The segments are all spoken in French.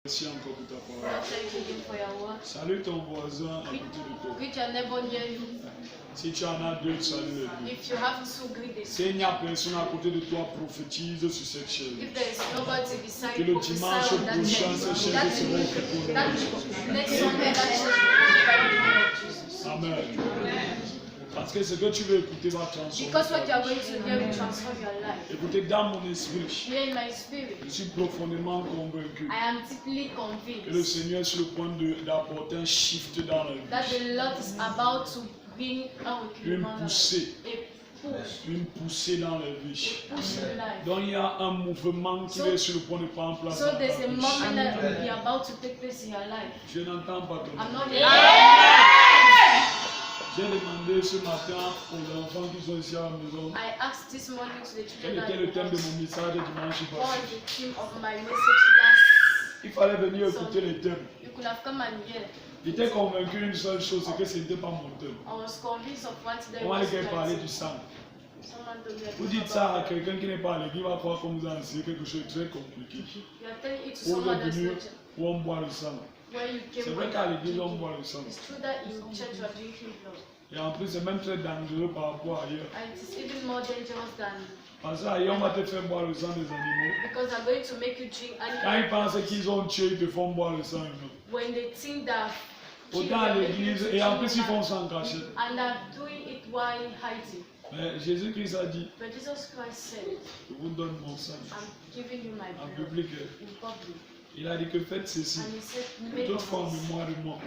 Merci encore pour ta parole. Salue ton voisin à côté de toi. Si tu en as deux, salue-les. Si il n'y a personne à côté de toi, prophétise sur cette chaise. Que le dimanche prochain, cette chaise sera occupée pour nous. Amen. Parce que ce que tu veux écouter va transformer. Écoutez, dans mon esprit, je suis profondément convaincu que le Seigneur est sur le point d'apporter un shift dans la vie. Une poussée dans la vie. Donc il y a un mouvement qui est sur le point de prendre en place. Je n'entends pas ton nom. J'ai demandé ce matin aux enfants qui sont ici à la maison quel était le thème de mon message de dimanche passé. Il fallait venir écouter les thèmes. J'étais convaincu d'une seule chose, c'est que ce n'était pas mon thème. On va aller parler du sang. Vous dites ça à quelqu'un qui n'est pas à l'église, il va croire qu'on vous a enseigné quelque chose de très compliqué. Pour venir où on boit le sang. C'est vrai qu'à l'église on boit le sang. Et en plus c'est même très dangereux par rapport à ailleurs. Parce qu'ailleurs on va te faire boire le sang des animaux. Quand ils pensent qu'ils ont tué, ils te font boire le sang humain. Autant à l'église, et en plus ils font ça en cachette. Mais Jésus-Christ a dit, je vous donne mon sang en public. Il a dit que faites ceci, toutefois en mémoire de moi.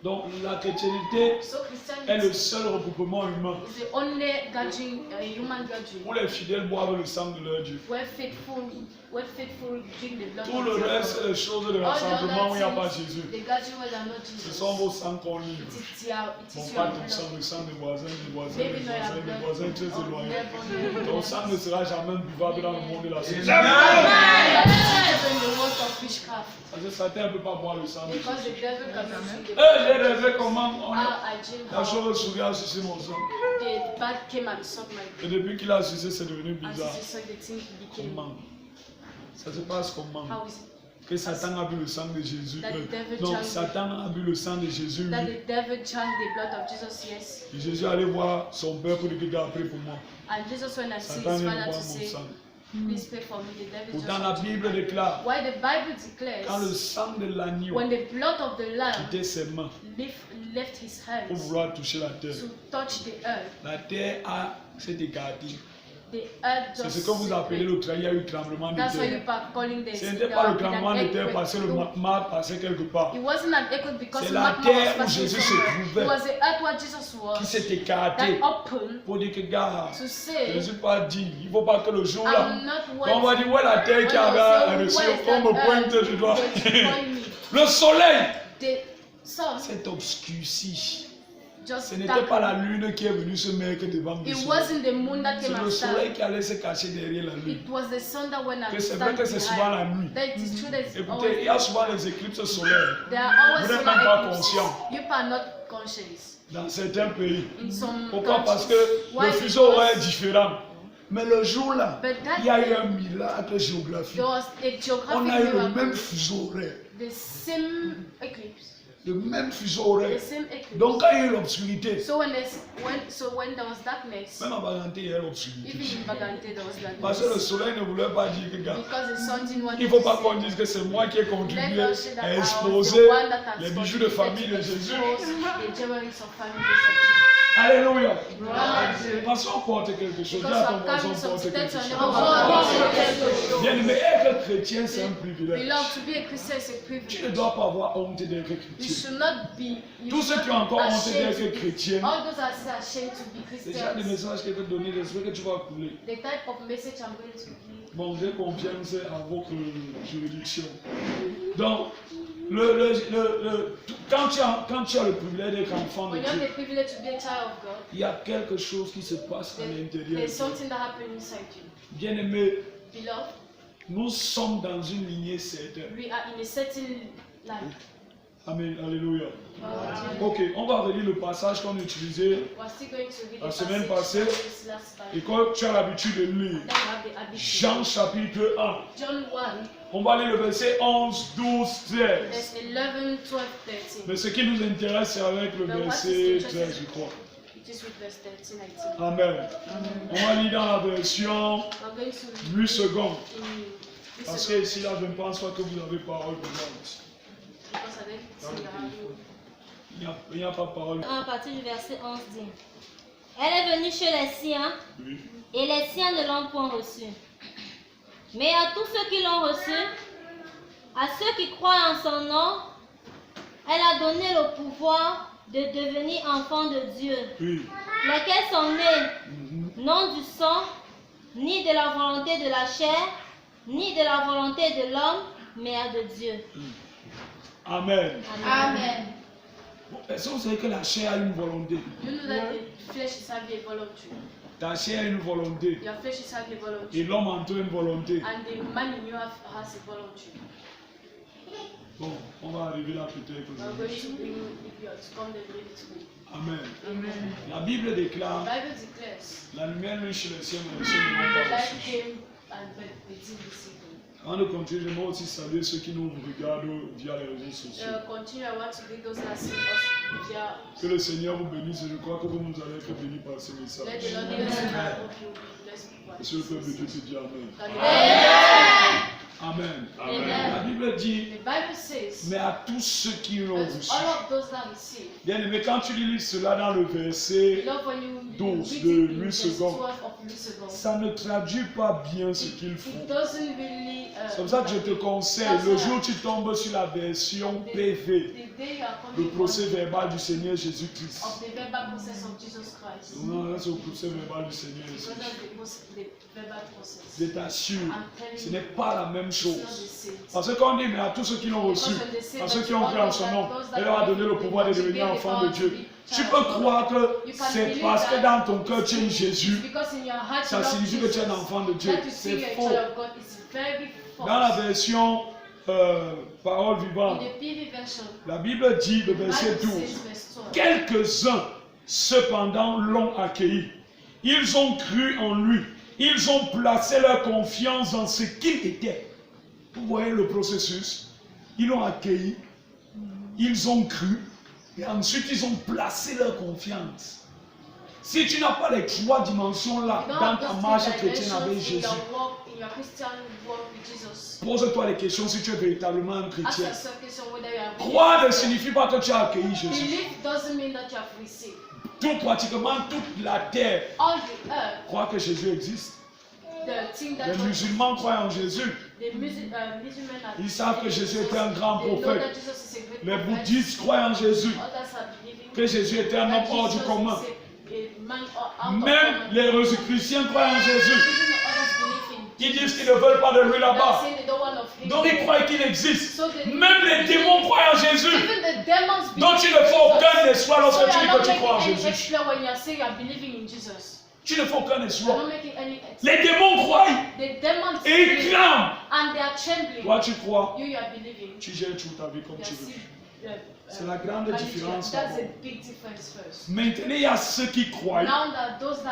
Donc la chrétienté est le seul regroupement humain où les fidèles boivent le sang de leur Dieu. Tout le reste, c'est les choses de rassemblement où il n'y a pas Jésus. Ce sont vos sangs qu'on livre. Bon, pas ton sang, le sang des voisins, des voisins très éloignés. Ton sang ne sera jamais buvable dans le monde de la société. Parce que Satan ne peut pas boire le sang de Jésus. J'ai rêvé comment la chose souriait sur mon sang. Et depuis qu'il a sucé, c'est devenu bizarre. Comment? Ça se passe comment? Que Satan a bu le sang de Jésus. Non, Satan a bu le sang de Jésus. Et Jésus allait voir son père pour lui dire après pour moi. Satan vient de boire mon sang. Pourtant la Bible déclare quand le sang de l'agneau quittait ses mains pour vouloir toucher la terre, la terre s'est écartée. C'est ce que vous appelez le il y a eu tremblement de terre. Ce n'était pas le tremblement de terre parce que le mar passait quelque part. C'est la terre où Jésus se trouvait qui s'est écartée pour dire que gars, Jésus pas dit, il ne faut pas que le jour là, quand on va dire ouais la terre qui avait reçu, on me pointe du doigt. Le soleil s'est obscurci. Ce n'était pas la lune qui est venue se mettre devant le soleil. C'est le soleil qui allait se cacher derrière la lune. C'est vrai que c'est souvent la nuit. Écoutez, il y a souvent les éclipses solaires. Vous n'êtes même pas conscient. Dans certains pays. Pourquoi? Parce que le fuseau horaire est différent. Mais le jour là, il y a eu un miracle géographique. On a eu le même fuseau horaire. Le même fuseau horaire. Donc quand il y a eu l'obscurité, même à Baganté, il y a eu l'obscurité. Parce que le soleil ne voulait pas dire que gars, il ne faut pas qu'on dise que c'est moi qui ai contribué à exposer les bijoux de famille de Jésus. Alléluia. Parce qu'on porte quelque chose. Dis à ton voisin, porte quelque chose. Bien aimé, être chrétien, c'est un privilège. Tu ne dois pas avoir honte d'être chrétien. Tous ceux qui ont encore honte d'être chrétiens, déjà des messages que je vais te donner, j'espère que tu vas couler. Bon, j'ai confiance en votre juridiction. Donc, quand tu as le privilège d'être enfant de Dieu, il y a quelque chose qui se passe à l'intérieur. Bien aimé, nous sommes dans une lignée certaine. Amen. Alléluia. Ok, on va relire le passage qu'on a utilisé la semaine passée. Et quand tu as l'habitude de lire Jean chapitre 1, on va lire le verset 11, 12, 13. Mais ce qui nous intéresse, c'est avec le verset 13, je crois. Amen. On va lire dans la version 8 secondes. Parce que ici, là, je ne pense pas que vous avez parole de Dieu. Il n'y a pas de parole. À partir du verset 11 dit: Elle est venue chez les siens, et les siens ne l'ont point reçue. Mais à tous ceux qui l'ont reçue, à ceux qui croient en son nom, elle a donné le pouvoir de devenir enfants de Dieu, lesquels sont nés non du sang, ni de la volonté de la chair, ni de la volonté de l'homme, mais de Dieu. Amen. Amen. Est-ce que vous savez que la chair a une volonté? Ta chair a une volonté. Et l'homme en toi a une volonté. Bon, on va arriver là peut-être. Amen. La Bible déclare, la lumière lui chez les cieux, mais les cieux ne l'ont pas reçu. Avant de continuer, j'aimerais aussi saluer ceux qui nous regardent via les réseaux sociaux. Que le Seigneur vous bénisse. Je crois que vous nous allez être bénis par ce message. Monsieur le peuple de Dieu te dit Amen. Amen. Amen. La Bible dit, mais à tous ceux qui l'ont reçu. Bien aimé, quand tu lis cela dans le verset 12 de 8 secondes, ça ne traduit pas bien ce qu'il faut. C'est comme ça que je te conseille, le jour où tu tombes sur la version PV, le procès verbal du Seigneur Jésus-Christ. Non, là c'est le procès verbal du Seigneur Jésus-Christ. Je t'assure, ce n'est pas la même chose. Parce que quand on dit, mais à tous ceux qui l'ont reçu, à ceux qui ont cru en son nom, elle leur a donné le pouvoir de devenir enfants de Dieu. Tu peux croire que c'est parce que dans ton cœur tu aimes Jésus, ça signifie que tu es un enfant de Dieu. C'est faux. Dans la version parole vivante, la Bible dit, le verset 12, quelques-uns cependant l'ont accueilli. Ils ont cru en lui. Ils ont placé leur confiance dans ce qu'il était. Vous voyez le processus. Ils l'ont accueilli. Ils ont cru. Et ensuite, ils ont placé leur confiance. Si tu n'as pas les trois dimensions-là dans ta marche chrétienne avec Jésus, pose-toi les questions si tu es véritablement un chrétien. Croire ne signifie pas que tu as accueilli Jésus. Pratiquement toute la terre croit que Jésus existe. Les musulmans croient en Jésus. Ils savent que Jésus était un grand prophète. Les bouddhistes croient en Jésus. Que Jésus était un homme hors du commun. Même les chrétiens croient en Jésus. Ils disent qu'ils ne veulent pas de lui là-bas. Donc ils croient qu'il existe. Même les démons croient en Jésus. Donc tu ne fais aucun espoir lorsque tu dis que tu crois en Jésus. Tu ne fais aucun espoir. Les démons croient. Et ils clament. Toi tu crois. Tu gères toute ta vie comme tu veux. C'est la grande différence. Maintenant, il y a ceux qui croient.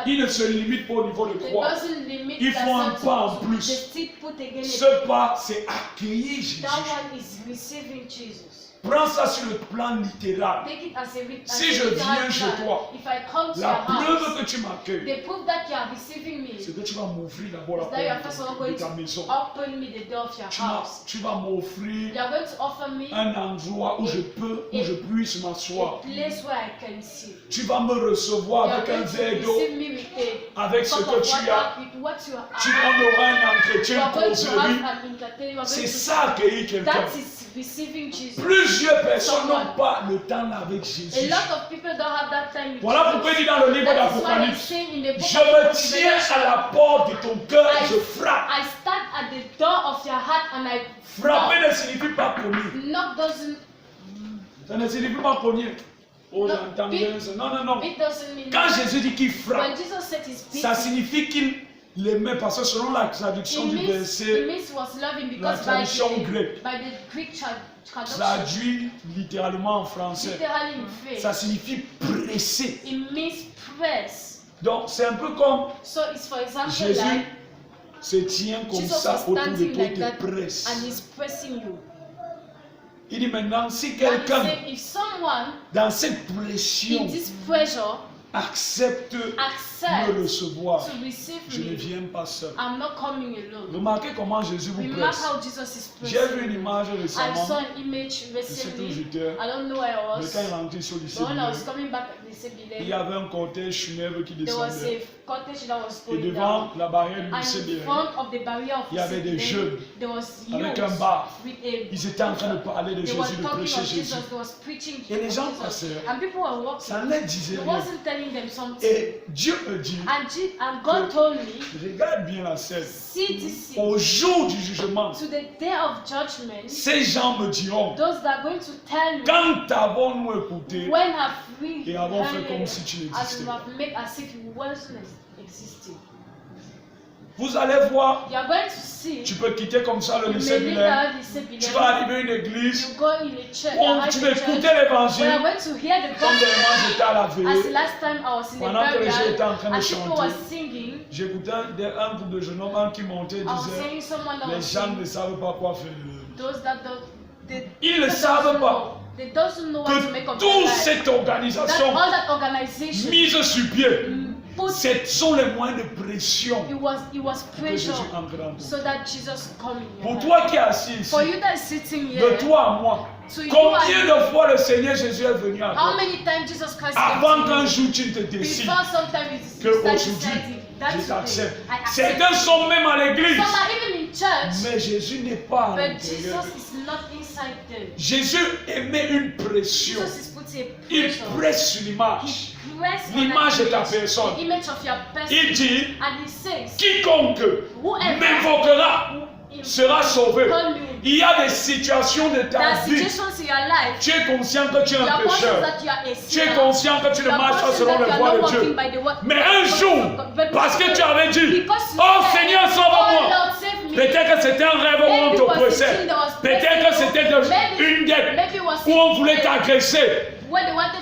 Ils ne se limitent pas au niveau de croire. Ils font un pas en plus. Ce pas, c'est accueillir Jésus. Prends ça sur le plan littéral. Si je viens chez toi, la preuve que tu m'accueilles, c'est que tu vas m'offrir d'abord la porte de ta maison. Tu vas m'offrir un endroit où je puisse m'asseoir. Tu vas me recevoir avec un verre d'eau, avec ce que tu as. On aura un entretien causerie. C'est ça accueillir quelqu'un. Plusieurs personnes n'ont pas le temps avec Jésus. Voilà pourquoi il dit dans le livre d'Apocalypse, je me tiens à la porte de ton cœur et je frappe. Frapper ne signifie pas cogner. Ça ne signifie pas cogner. Oh, j'entends bien ça. Non, non, non. Quand Jésus dit qu'il frappe, ça signifie qu'il Il aimait parce que selon la traduction du verset, la traduction grecque, traduit littéralement en français, ça signifie presser. Donc c'est un peu comme Jésus se tient comme ça autour de toi et te presse. Il dit maintenant, si quelqu'un dans cette pression accepte me recevoir, je ne viens pas seul. Remarquez comment Jésus vous presse. J'ai vu une image récemment. C'est où j'étais. Mais quand il rentrait sur le lycée, il y avait un cortège funèbre qui descendait. Et devant la barrière du lycée, il y avait des jeunes avec un bar. Ils étaient en train de parler de Jésus, de prêcher Jésus. Et les gens passaient. Ça ne disait rien. Et Dieu me dit, regarde bien la scène, au jour du jugement, ces gens me diront, quand avons-nous écouté et avons fait comme si tu n'existais pas. Vous allez voir, tu peux quitter comme ça le lycée bilingue, tu vas arriver à une église où tu vas écouter l'évangile, comme dernièrement j'étais à la veillée, pendant que les gens étaient en train de chanter, j'écoutais un groupe de jeunes hommes qui montaient et disaient, les gens ne savent pas quoi faire. Ils ne savent pas que toute cette organisation mise sur pied, ce sont les moyens de pression que Jésus entre dans toi. Pour toi qui es assis ici, de toi à moi, combien de fois le Seigneur Jésus est venu à toi avant qu'un jour tu ne te décides qu'aujourd'hui je t'accepte. Certains sont même à l'église, mais Jésus n'est pas à l'intérieur. Jésus émet une pression. Il presse sur l'image. L'image de ta personne. Il dit, quiconque m'invoquera sera sauvé. Il y a des situations de ta vie. Tu es conscient que tu es un pécheur. Tu es conscient que tu ne marches pas selon les voies de Dieu. Mais un jour, parce que tu avais dit, oh Seigneur, sauve-moi. Peut-être que c'était un rêve où on t'oppressait. Peut-être que c'était une dette où on voulait t'agresser.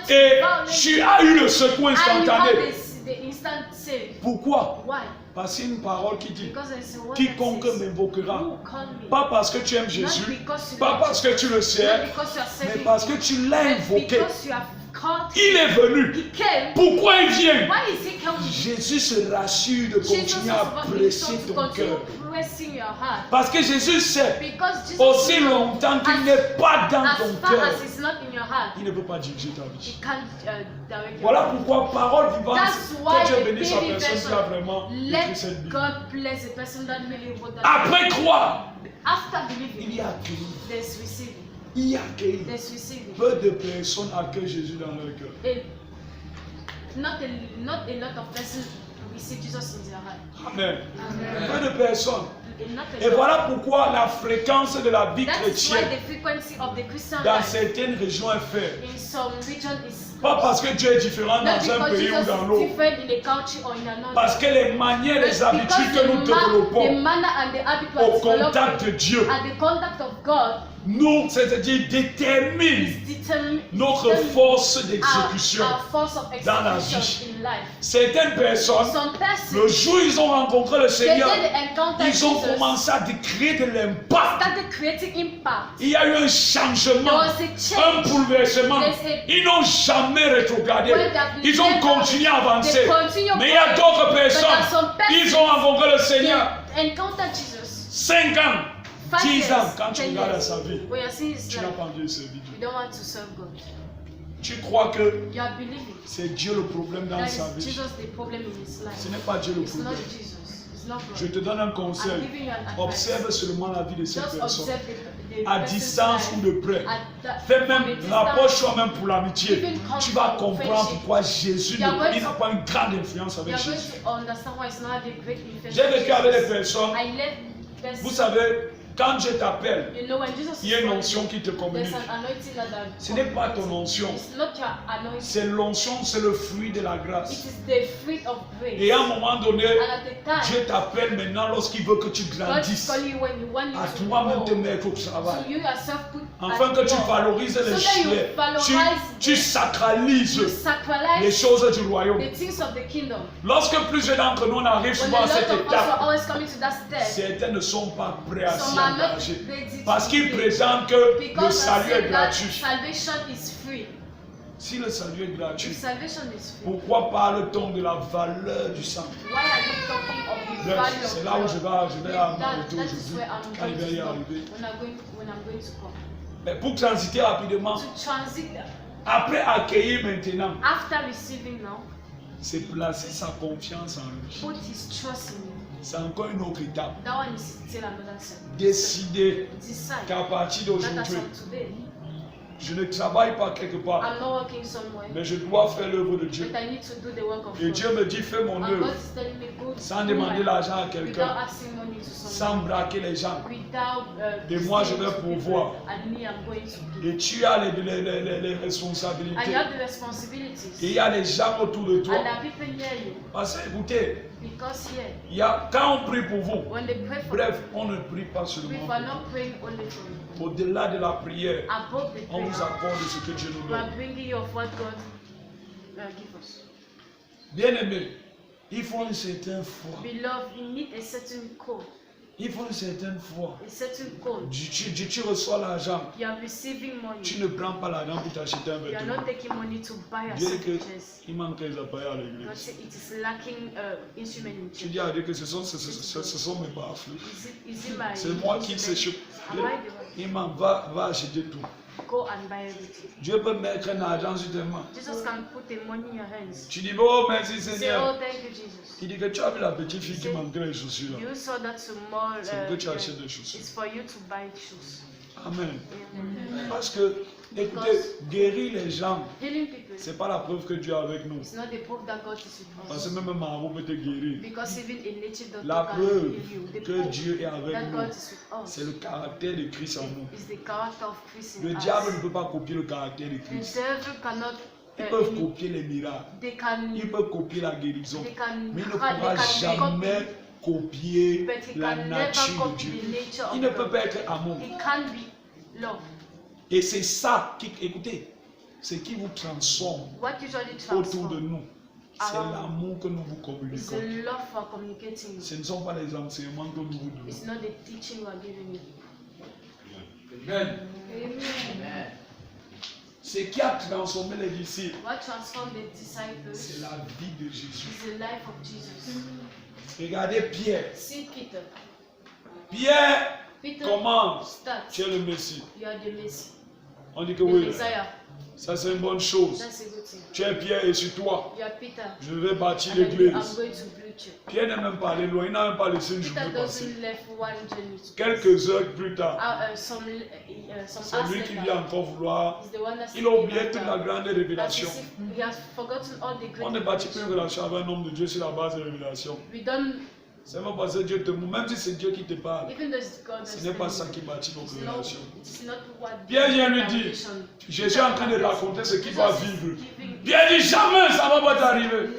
Et tu as eu le secours instantané. Pourquoi? Parce qu'il y a une parole qui dit, quiconque m'invoquera, pas parce que tu aimes Jésus, pas parce que tu le sers, mais parce que tu l'as invoqué. Il est venu. Pourquoi il vient? Jésus se rassure de continuer à presser ton cœur. Parce que Jésus sait, aussi longtemps qu'il n'est pas dans ton cœur, il ne peut pas diriger ta vie. Voilà pourquoi parole vivante, que Dieu bénisse sa personne qui a vraiment écrit cette Bible. Après croire, il y a accueilli. Il y a accueilli. Peu de personnes accueillent Jésus dans leur cœur. Not a lot of persons receive Jesus in their heart. Amen. Peu de personnes. Et voilà pourquoi la fréquence de la vie chrétienne dans certaines régions est faible. Pas parce que Dieu est différent dans un pays ou dans l'autre. Parce que les manières, les habitudes que nous développons au contact de Dieu, nous, c'est-à-dire détermine notre force d'exécution dans la vie. Certaines personnes, le jour où ils ont rencontré le Seigneur, ils ont commencé à créer de l'impact. Il y a eu un changement, un bouleversement. Ils n'ont jamais rétrogradé. Ils ont continué à avancer. Mais il y a d'autres personnes, ils ont rencontré le Seigneur. 5 ans. 10 ans, quand tu regardes à sa vie, tu n'as pas envie de servir Dieu. Tu crois que c'est Dieu le problème dans sa vie. Ce n'est pas Dieu le problème. Je te donne un conseil. Observe seulement la vie de cette personne. À distance ou de près. Fais même, rapproche toi-même pour l'amitié. Tu vas comprendre pourquoi Jésus n'a pas une grande influence avec Jésus. J'ai vécu avec des personnes. Vous savez, Quand je t'appelle, il y a une onction qui te communique. Ce n'est pas ton onction. C'est l'onction, c'est le fruit de la grâce. Et à un moment donné, Dieu t'appelle maintenant lorsqu'il veut que tu grandisses. À toi-même te mettre au travail. Afin que tu valorises tu sacralises les choses du royaume. Lorsque plusieurs d'entre nous n'arrivent souvent à cette étape, certains ne sont pas prêts à s'y engager. Parce qu'ils prétendent que le salut est gratuit. Si le salut est gratuit, pourquoi parle-t-on de la valeur du sang? C'est là où je vais à mon retour aujourd'hui, quand il va y arriver. Mais pour transiter rapidement, après accueillir maintenant, c'est placer sa confiance en lui. C'est encore une autre étape. Décider qu'à partir d'aujourd'hui, je ne travaille pas quelque part, mais je dois faire l'œuvre de Dieu. Et Dieu me dit, fais mon œuvre sans demander l'argent à quelqu'un, sans braquer les gens. Et moi, je vais pourvoir. Et tu as les responsabilités. Et il y a les gens autour de toi. Parce que, écoutez, quand on prie pour vous, bref, on ne prie pas seulement pour vous. Au-delà de la prière, on vous accorde ce que Dieu nous donne. Bien aimé, il faut une certaine foi. Il faut une certaine foi. Tu reçois l'argent. Tu ne prends pas l'argent pour t'acheter un vêtement. Dieu dit qu'il manque les appareils à l'église. Tu dis à Dieu que ce sont mes baffes. C'est moi qui s'échoue. Il m'en va acheter tout. Dieu peut mettre un argent sur tes mains. Tu dis, oh merci Seigneur. Il dit que tu as vu la petite fille qui manquait les chaussures là. C'est pour que tu achètes des chaussures. Amen. Parce que, écoutez, guérir les gens, ce n'est pas la preuve que Dieu est avec nous. Parce que même un marabout peut te guérir. La preuve que Dieu est avec nous, c'est le caractère de Christ en nous. Le diable ne peut pas copier le caractère de Christ. Ils peuvent copier les miracles. Ils peuvent copier la guérison. Mais il ne pourra jamais copier la nature de Dieu. Il ne peut pas être amour. Et c'est ça qui, écoutez, ce qui vous transforme autour de nous. C'est l'amour que nous vous communiquons. Ce ne sont pas les enseignements que nous vous donnons. Amen. Ce qui a transformé les disciples, c'est la vie de Jésus. Regardez Pierre. Pierre commence. Tu es le Messie. On dit que oui. Ça c'est une bonne chose. Tu es Pierre et sur toi, je vais bâtir l'église. Pierre n'a même pas allé loin, il n'a même pas laissé une journée passer. Quelques heures plus tard, c'est lui qui vient encore vouloir. Il a oublié toute la grande révélation. On ne bâtit pas une relation avec un homme de Dieu sur la base de révélation. C'est pas parce que Dieu te montre, même si c'est Dieu qui te parle, ce n'est pas ça qui bâtit notre relation. Pierre vient lui dire, Jésus est en train de raconter ce qu'il va vivre. Pierre dit, jamais ça ne va pas t'arriver.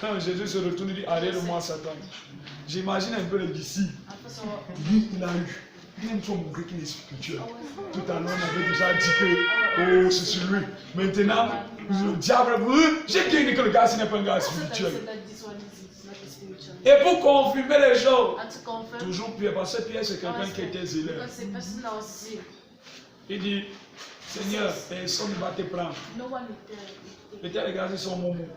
Quand Jésus se retourne, il dit, arrête de moi Satan. J'imagine un peu les disciples. Il a eu. Il aime trop montrer qu'il est spirituel. Tout à l'heure, on avait déjà dit que, oh, c'est sur lui. Maintenant, le diable, j'ai dit que le gars, ce n'est pas un gars spirituel. Et pour confirmer les choses, toujours Pierre, parce que Pierre c'est quelqu'un qui était zélé. Il dit, Seigneur, personne ne va te prendre. Peut-être les gars, ils sont momos.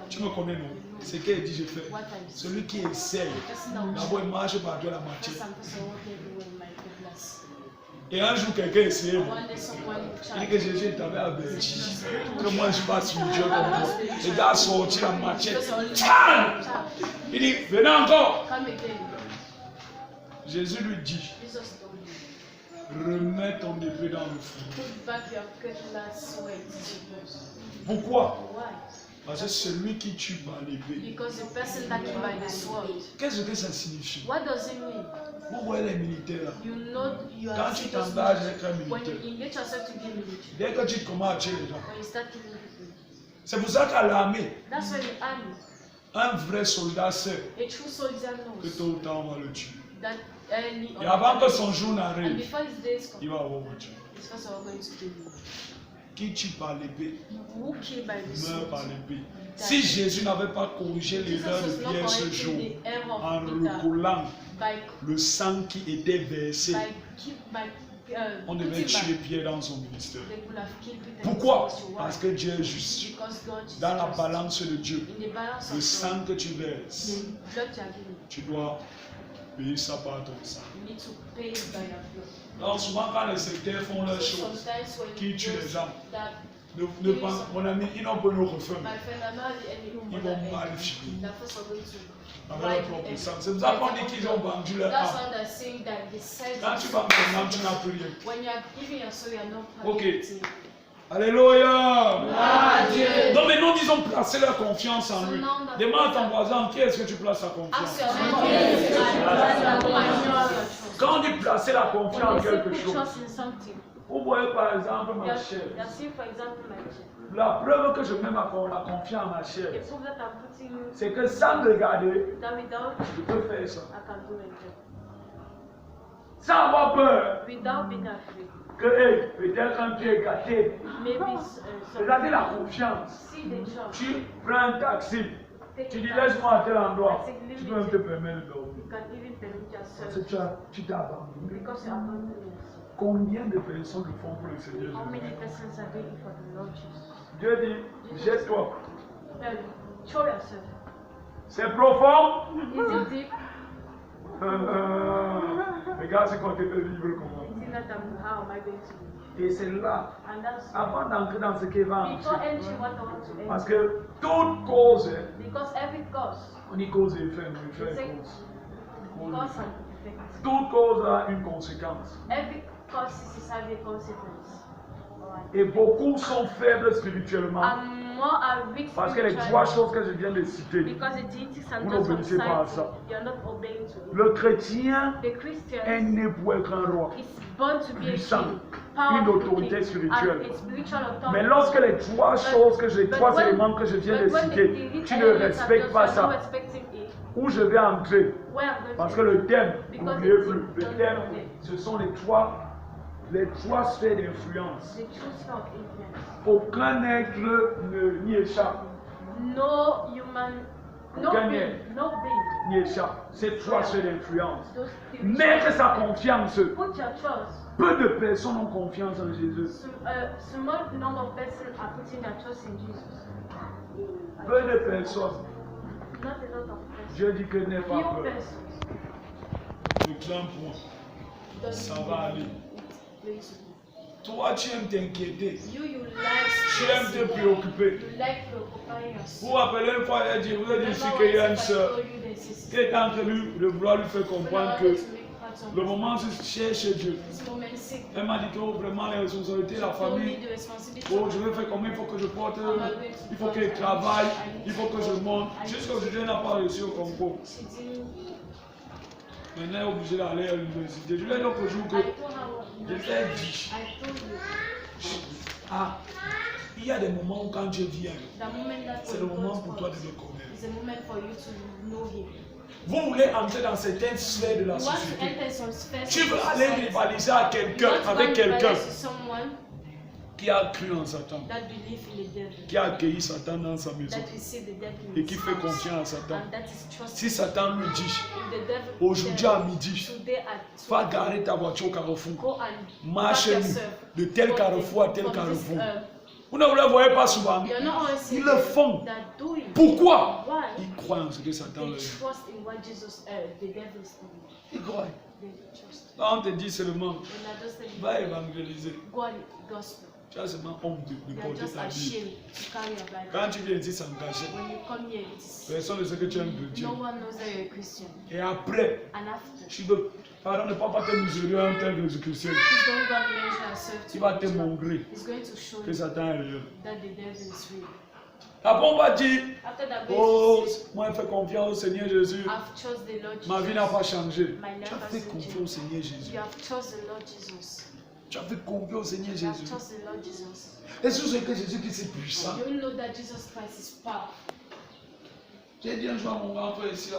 Tu me connais, non? C'est qu'il dit, je fais. Celui qui essaye, d'abord il marche par Dieu la moitié. Et un jour, quelqu'un essayait. Il dit que Jésus t'avait averti que moi je passe sur Dieu comme toi. Les gars sortent la machette. Il dit, venez encore. Jésus lui dit, remets ton épée dans le feu. Pourquoi? Parce que celui qui tue par l'épée. Because the person that killed by the sword. Qu'est-ce que ça signifie? What does it mean? Vous voyez les militaires là. You know you are. Quand tu t'engages avec un militaire. When you engage yourself to be military. Dès que tu commences à tuer les gens. When you start killing people. C'est pour ça qu'à l'armée. That's why the army. Un vrai soldat sait A true soldier knows. que tôt ou tard on va le tuer. That early Et avant que son jour and n'arrive, before his days come, il va avoir voiture. he's first of all going to kill you. Qui tue par l'épée Who killed by the meurt sword? par l'épée. Si Jésus n'avait pas corrigé l'erreur de Pierre ce jour en recollant le sang qui était versé, on devait tuer Pierre dans son ministère. Pourquoi? Parce que Dieu est juste. Dans la balance de Dieu, le sang que tu verses, tu dois payer ça par ton sang. Alors souvent quand les sectaires font leurs choses, qui tuent les gens, mon ami, ils n'ont pas nos refus. Ils vont mal finir. Avec leur propre sang. C'est pour ça qu'on dit qu'ils ont vendu leur âme. Quand tu vends ton âme, tu n'as plus rien. Ok. Alléluia. Donc maintenant, ils ont placé leur confiance en lui. Demande à ton voisin, qui est-ce que tu places ta confiance? Quand on dit placer la confiance en quelque chose, vous voyez par exemple ma chair. La preuve que je mets la confiance en ma chair, c'est que sans regarder, je peux faire ça. Sans avoir peur que peut-être quand tu es gâté, regardez la confiance. Tu prends un taxi, tu dis laisse-moi à tel endroit, tu peux même te permettre de dormir. Parce que tu t'es abandonné. Combien de personnes le font pour le Seigneur Jésus? Dieu dit, jette-toi. C'est profond. Regarde ce qu'on te fait vivre comment. Et c'est là, avant d'entrer dans ce qui va entrer, parce que toute cause, on dit cause et effet, mais effet et cause. Toute cause a une conséquence. Et beaucoup sont faibles spirituellement. Parce que les trois choses que je viens de citer, vous n'obéissez pas à ça. Le chrétien est né pour être un roi, puissant, une autorité spirituelle. Mais lorsque les trois choses, les trois éléments que je viens de citer, tu ne respectes pas ça, où je vais entrer, parce que le thème, n'oubliez plus, le thème, ce sont les trois sphères d'influence. Aucun être n'y échappe. Aucun être n'y échappe. Ces trois sphères d'influence. Mettre sa confiance. Peu de personnes ont confiance en Jésus. Peu de personnes. Dieu dit que n'aie pas peur. Réclame pour. Ça va aller. Toi, tu aimes t'inquiéter. Tu aimes te préoccuper. Vous appelez une fois, elle dit, vous avez dit qu'il y a une soeur qui est en train de vouloir lui faire comprendre que le moment se cherche Dieu. Elle m'a dit que vraiment les responsabilités de la famille, oh, je vais faire comment, il faut que je porte, il faut qu'elle travaille, il faut que je monte. Jusqu'aujourd'hui, elle n'a pas réussi au concours. Maintenant, elle est obligée d'aller à l'université. Je lui ai dit l'autre jour que je lui ai dit. Ah, il y a des moments où quand Dieu vient, c'est le moment pour toi de le connaître. Vous voulez entrer dans certaines sphères de la société. Tu veux aller rivaliser avec quelqu'un qui a cru en Satan, qui a accueilli Satan dans sa maison et qui fait confiance à Satan. Si Satan lui dit, aujourd'hui à midi, va garer ta voiture au carrefour, marche-nous de tel carrefour à tel carrefour. Vous ne le voyez pas souvent. Ils le font. Pourquoi? Ils croient en ce que Satan leur dit. Ils croient. Là, on te dit seulement, va évangéliser. Tu as seulement honte de porter ta Bible. Quand tu viens ici s'engager, personne ne sait que tu es un chrétien. Et après, tu veux, pardon, ne pas te mesurer un tel Jésus-Christ. Il va te montrer que Satan est réel. Après, on va dire, oh, moi, je fais confiance au Seigneur Jésus. Ma vie n'a pas changé. Tu as fait confiance au Seigneur Jésus. Tu as fait confiance au Seigneur Jésus. Est-ce que vous savez que Jésus-Christ est puissant? J'ai dit un jour à mon grand frère ici,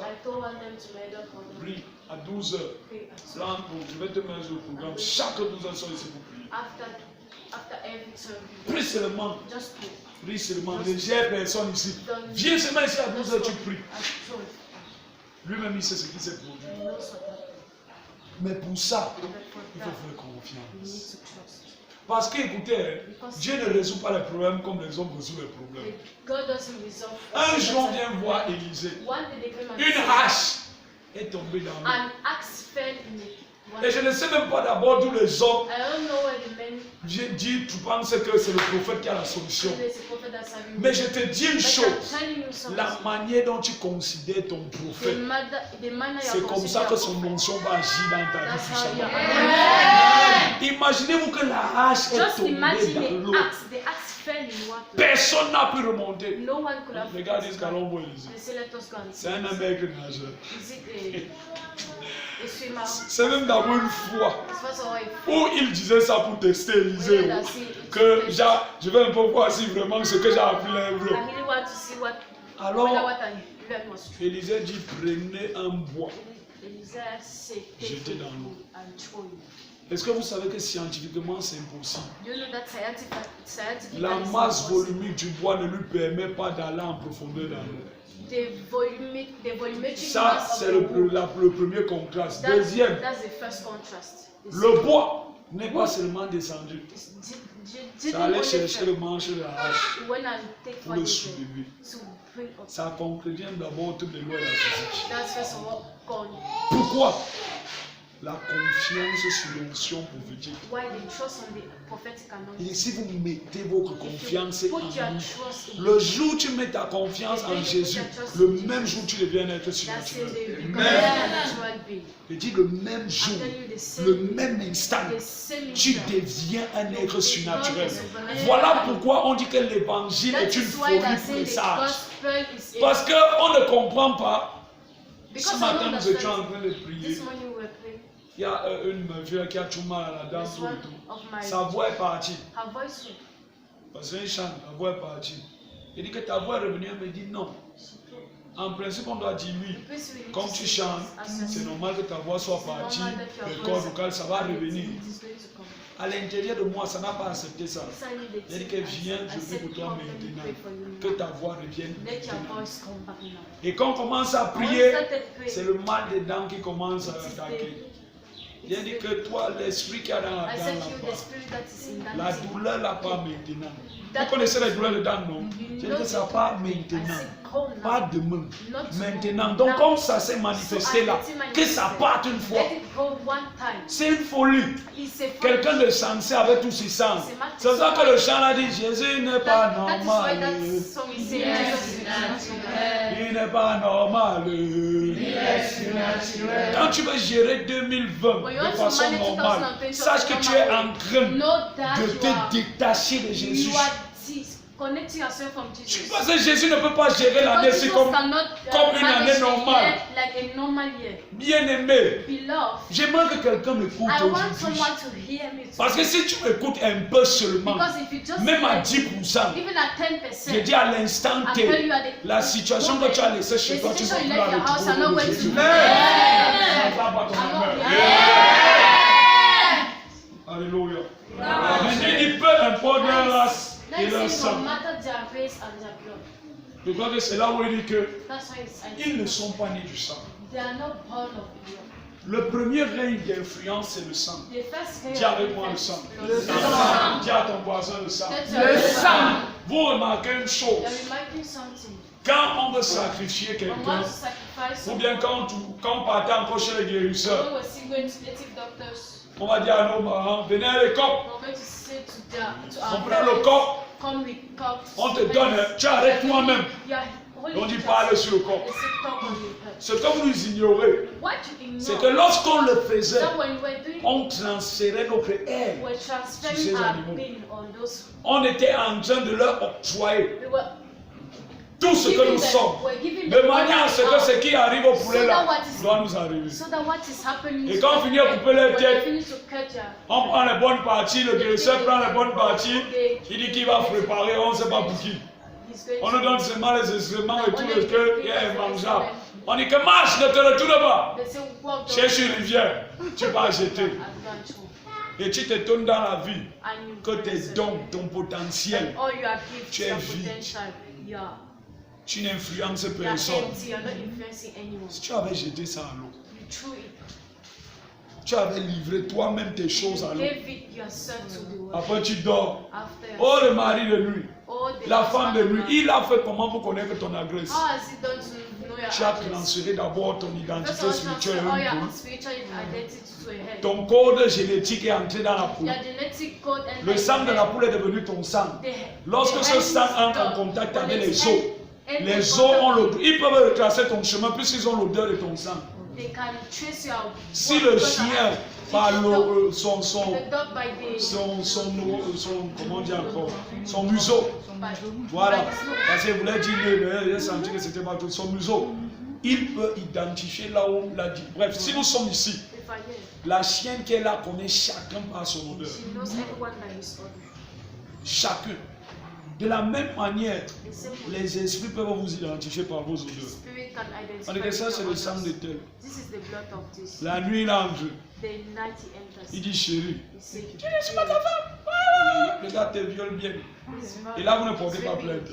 prie à 12h. Je vais te mettre au programme. Chaque 12h, sois ici pour prier. Prie seulement. Prie seulement. Ne gère personne ici. Viens seulement ici à 12h, tu pries. Lui-même, il sait ce qui s'est produit. Mais pour ça, il faut faire confiance. Parce que, écoutez, Dieu ne résout pas les problèmes comme les hommes résolvent les problèmes. Un jour, on vient voir Élisée. Une hache est tombée dans l'eau. Et je ne sais même pas d'abord d'où les hommes viennent dire, tu penses que c'est le prophète qui a la solution. Mais je te dis une chose, la manière dont tu considères ton prophète, c'est comme ça que son onction va agir dans ta vie puissamment. Imaginez-vous que la hache est tombée dans l'eau. Personne n'a pu remonter. Regarde ce qu'allons voir Élisée. C'est un maigre nageur. C'est même d'abord une fois où il disait ça pour tester Élisée. Que je vais un peu voir si vraiment ce que j'ai appris là est vrai. Alors, Élisée dit prenez un bois, jetez dans l'eau. Est-ce que vous savez que scientifiquement c'est impossible? La masse volumique du bois ne lui permet pas d'aller en profondeur dans l'eau. Ça, c'est le premier contraste. Deuxième, le bois n'est pas seulement descendu. Ça allait chercher le manche de la hache pour le soulever. Ça concrétise d'abord toutes les lois de la physique. Pourquoi? La confiance sur l'onction prophétique. Et si vous mettez votre confiance en lui, le jour où tu mets ta confiance en Jésus, le même jour tu deviens être surnaturel. Je dis le même jour, le même instant, tu deviens un être surnaturel. Voilà pourquoi on dit que l'évangile est une folie pour les sages. Parce qu'on ne comprend pas. Ce matin, nous étions en train de prier. Il y a une meuf qui a tout mal à la dent, tout et tout. Sa voix est partie. Parce qu'elle chante, sa voix est partie. Il dit que ta voix est revenue, elle me dit non. En principe, on doit dire oui. Comme tu chantes, c'est normal que ta voix soit partie, le corps vocal, ça va revenir. À l'intérieur de moi, ça n'a pas accepté ça. Il dit que viens, je prie pour toi maintenant. Que ta voix revienne maintenant. Et quand on commence à prier, c'est le mal des dents qui commence à attaquer. Il dit que toi, l'esprit qui a dans la dent, la douleur là pas maintenant. Vous connaissez la douleur de dents, non? Je dis que ça part maintenant. Pas demain. Maintenant. Donc comme ça s'est manifesté là, que ça parte une fois. C'est une folie. Quelqu'un de sensé avec tous ses sens. C'est ça que le chant a dit, Jésus n'est pas normal. Il n'est pas normal. Quand tu veux gérer 2020 de façon normale, sache que tu es en train de te détacher de Jésus. Parce que Jésus ne peut pas gérer l'année comme une année normale. Bien aimé, j'aimerais que quelqu'un m'écoute aujourd'hui. Parce que si tu m'écoutes un peu seulement, même à 10%, je dis à l'instant T, la situation que tu as laissée chez toi, tu ne vas plus la retrouver. Jésus. Alléluia. Il peu importe leur race et leur sang. Je crois que c'est là où il dit que ils ne sont pas nés du sang. Le premier règne d'influence, c'est le sang. Dis avec moi le sang. Le sang. Dis à ton voisin le sang. Le sang. Vous remarquez une chose. Quand on veut sacrifier quelqu'un, ou bien quand on partait encore chez les guérisseurs, on va dire à nos parents, venez à l'école. On prend le corps. On te donne, tu arrêtes toi-même. On dit parle sur le corps. Ce que vous ignorez, c'est que lorsqu'on le faisait, on transférait notre air sur ces animaux. On était en train de leur octroyer tout ce que nous sommes, de manière à ce que ce qui arrive au poulet là doit nous arriver. Et quand on finit à couper les têtes, on prend les bonnes parties, le guérisseur prend les bonnes parties, il dit qu'il va préparer, on ne sait pas pour qui. On nous donne seulement les instruments et tout le que qui est mangeable. On dit que marche, ne te retourne pas. Cherche une rivière, tu vas jeter. Et tu te tournes dans la vie que tes dons, ton potentiel, tu es vide. Tu n'influences personne. Si tu avais jeté ça à l'eau, tu avais livré toi-même tes choses à l'eau. Après tu dors. Oh le mari de nuit, la femme de nuit, il a fait comment pour connaître ton adresse? Tu as transféré d'abord ton identité spirituelle. Ton code génétique est entré dans la poule. Le sang de la poule est devenu ton sang. Lorsque ce sang entre en contact avec les os ont l'odeur. Ils peuvent retracer ton chemin puisqu'ils ont l'odeur de ton sang. Si le chien par son museau, voilà, parce qu'il voulait dire, il a senti que c'était pas tout, son museau, il peut identifier là où on l'a dit. Bref, si nous sommes ici, la chienne qui est là connaît chacun par son odeur. Chacun. De la même manière, les esprits peuvent vous identifier par vos odeurs. On dit que ça, c'est le sang de tel. La nuit, il entre. Il dit chérie. Tu dis, c'est pas ta femme. Le gars te viole bien. Et là, vous ne portez pas plainte.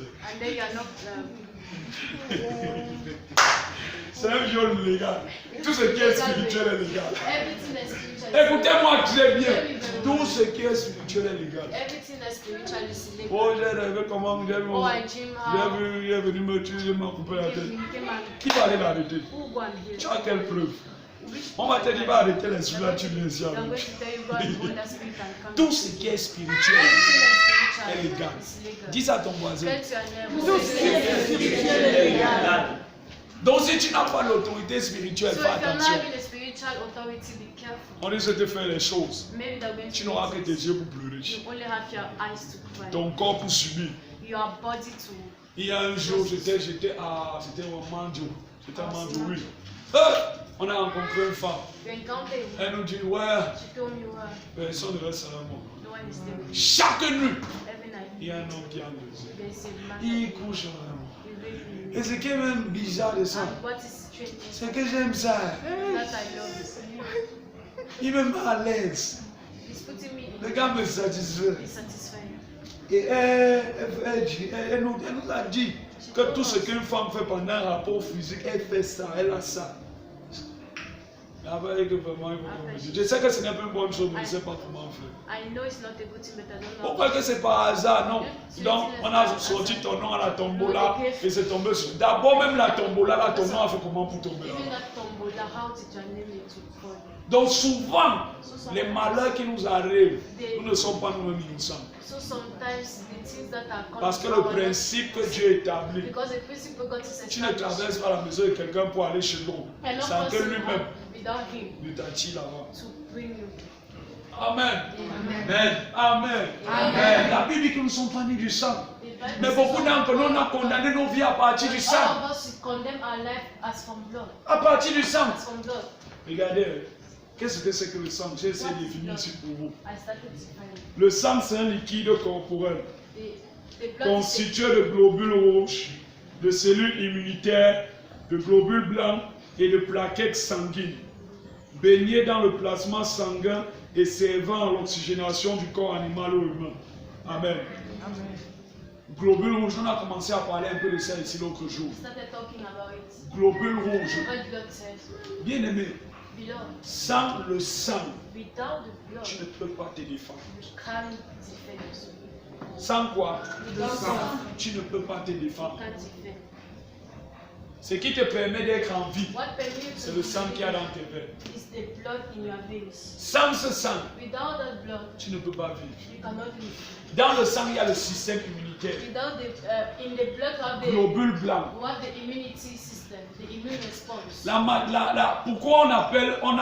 C'est un viol légal. Tout ce qui est spirituel est légal. Écoutez-moi très bien. Tout ce qui est spirituel est légal. Oh, j'ai rêvé comment j'ai venu me tuer, il m'a coupé la tête. Qui va aller l'arrêter? Tu as quelle preuve? On va te dire, va arrêter l'esprit là, tu viens ici. Tout ce qui est spirituel est légal. Dis à ton voisin. Tout ce qui est spirituel est légal. Donc si tu n'as pas l'autorité spirituelle, fais attention. On essaie de faire les choses. Tu n'auras que tes yeux pour pleurer. Ton corps pour subir. Il y a un jour, c'était au Mandio. C'était à Mandio, oui. On a rencontré une femme. Elle nous dit, ouais, personne ne reste à la mort. Chaque nuit, il y a un homme qui a deux yeux. Il couche à la mort. Et ce qui est même bizarre de ça, c'est que j'aime ça. Il me met à l'aise. Le gars me satisfait. Et elle nous a dit que tout ce qu'une femme fait pendant un rapport physique, elle fait ça, elle a ça. Je sais que ce n'est pas une bonne chose, mais je ne sais pas comment faire. Pourquoi que c'est par hasard, non? Donc, on a sorti ton nom à la tombola et c'est tombé sur. D'abord, même la tombola, ton nom a fait comment pour tomber là? Donc, souvent, les malheurs qui nous arrivent, nous ne sommes pas nous-mêmes innocents. Parce que le principe que Dieu établit, tu ne traverses pas la maison de quelqu'un pour aller chez l'autre, sans que lui-même ne t'attire là-bas. Amen. Amen. Amen. Amen. La Bible dit que nous ne sommes pas nés du sang. Mais beaucoup d'entre nous, on a condamné nos vies à partir du sang. À partir du sang. Regardez. Qu'est-ce que c'est que le sang? J'ai essayé de définir ici pour vous. Le sang, c'est un liquide corporel constitué de globules rouges, de cellules immunitaires, de globules blancs et de plaquettes sanguines, baignés dans le plasma sanguin et servant à l'oxygénation du corps animal ou humain. Amen. Amen. Globules rouges, on a commencé à parler un peu de ça ici l'autre jour. Globules rouges. Bien aimé. Sans le sang, tu ne peux pas te défendre. Sans quoi? Tu ne peux pas te défendre. Ce qui te permet d'être en vie, c'est le sang qu'il y a dans tes veines. Sans ce sang, tu ne peux pas vivre. Dans le sang, il y a le système immunitaire. Globules blancs. Pourquoi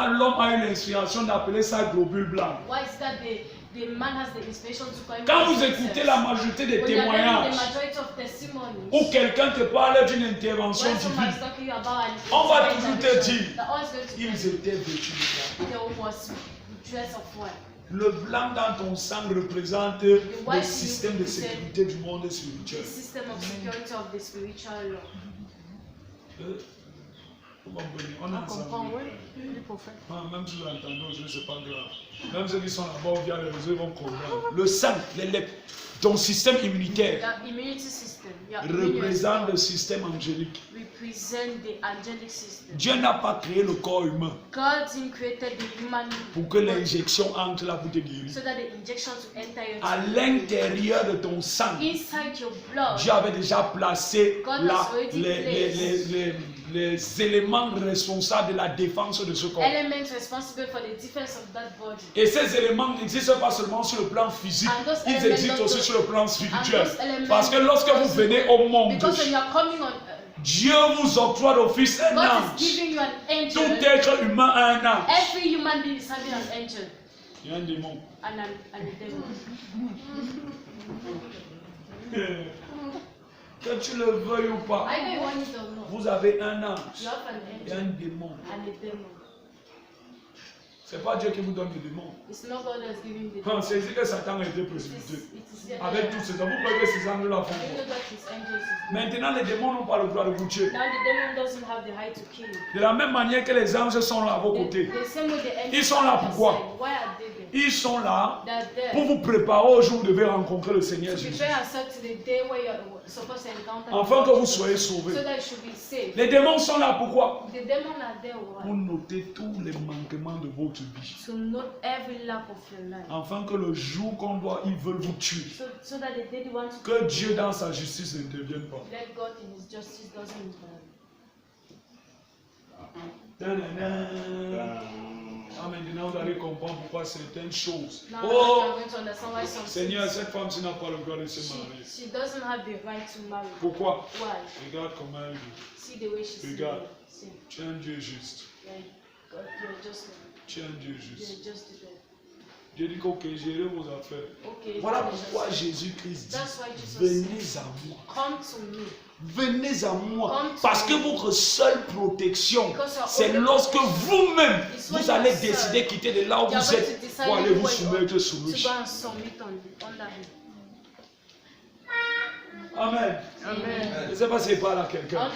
l'homme a eu l'inspiration d'appeler ça globule blanc? Quand vous écoutez la majorité des témoignages, ou quelqu'un te parle d'une intervention divine, on va toujours te dire, ils étaient vêtus de blanc. Le blanc dans ton sang représente le système de sécurité du monde spirituel. On a ensemble. Même si vous l'entendez, ce n'est pas grave. Même ceux qui sont là-bas via les réseaux vont comprendre. Le sang, ton système immunitaire représente le système angélique. Dieu n'a pas créé le corps humain pour que l'injection entre là pour te guérir. À l'intérieur de ton sang, Dieu avait déjà placé les éléments responsables de la défense de ce corps. Et ces éléments n'existent pas seulement sur le plan physique, ils existent aussi sur le plan spirituel. Parce que lorsque vous venez au monde, Dieu vous octroie d'office un ange. Tout être humain a un ange. Il y a un démon. Que tu le veuilles ou pas, vous avez un ange et un démon. Ce n'est pas Dieu qui vous donne le démon. C'est ici que Satan a été précipité. Avec tous ces hommes, vous croyez que ces anges-là font quoi? Maintenant, les démons n'ont pas le droit de vous tuer. De la même manière que les anges sont là à vos côtés. Ils sont là pourquoi? Ils sont là pour vous préparer au jour où vous devez rencontrer le Seigneur Jésus. Afin que vous soyez sauvés. Les démons sont là pourquoi? Pour noter tous les manquements de votre vie. Afin que le jour qu'on doit, ils veulent vous tuer. Que Dieu dans sa justice n'intervienne pas. Maintenant vous allez comprendre pourquoi certaines choses. Oh, Seigneur, cette femme-ci n'a pas le droit de se marier. Pourquoi? Regarde comment elle vit. Regarde. Tu es un Dieu juste. Tu es un Dieu juste. Dieu dit ok, gérez vos affaires. Voilà pourquoi Jésus-Christ dit, venez à moi. Venez à moi. Parce que votre seule protection, c'est lorsque vous-même, vous allez décider de quitter de là où vous êtes pour aller vous soumettre sous lui. Amen. Je ne sais pas si c'est par là quelqu'un.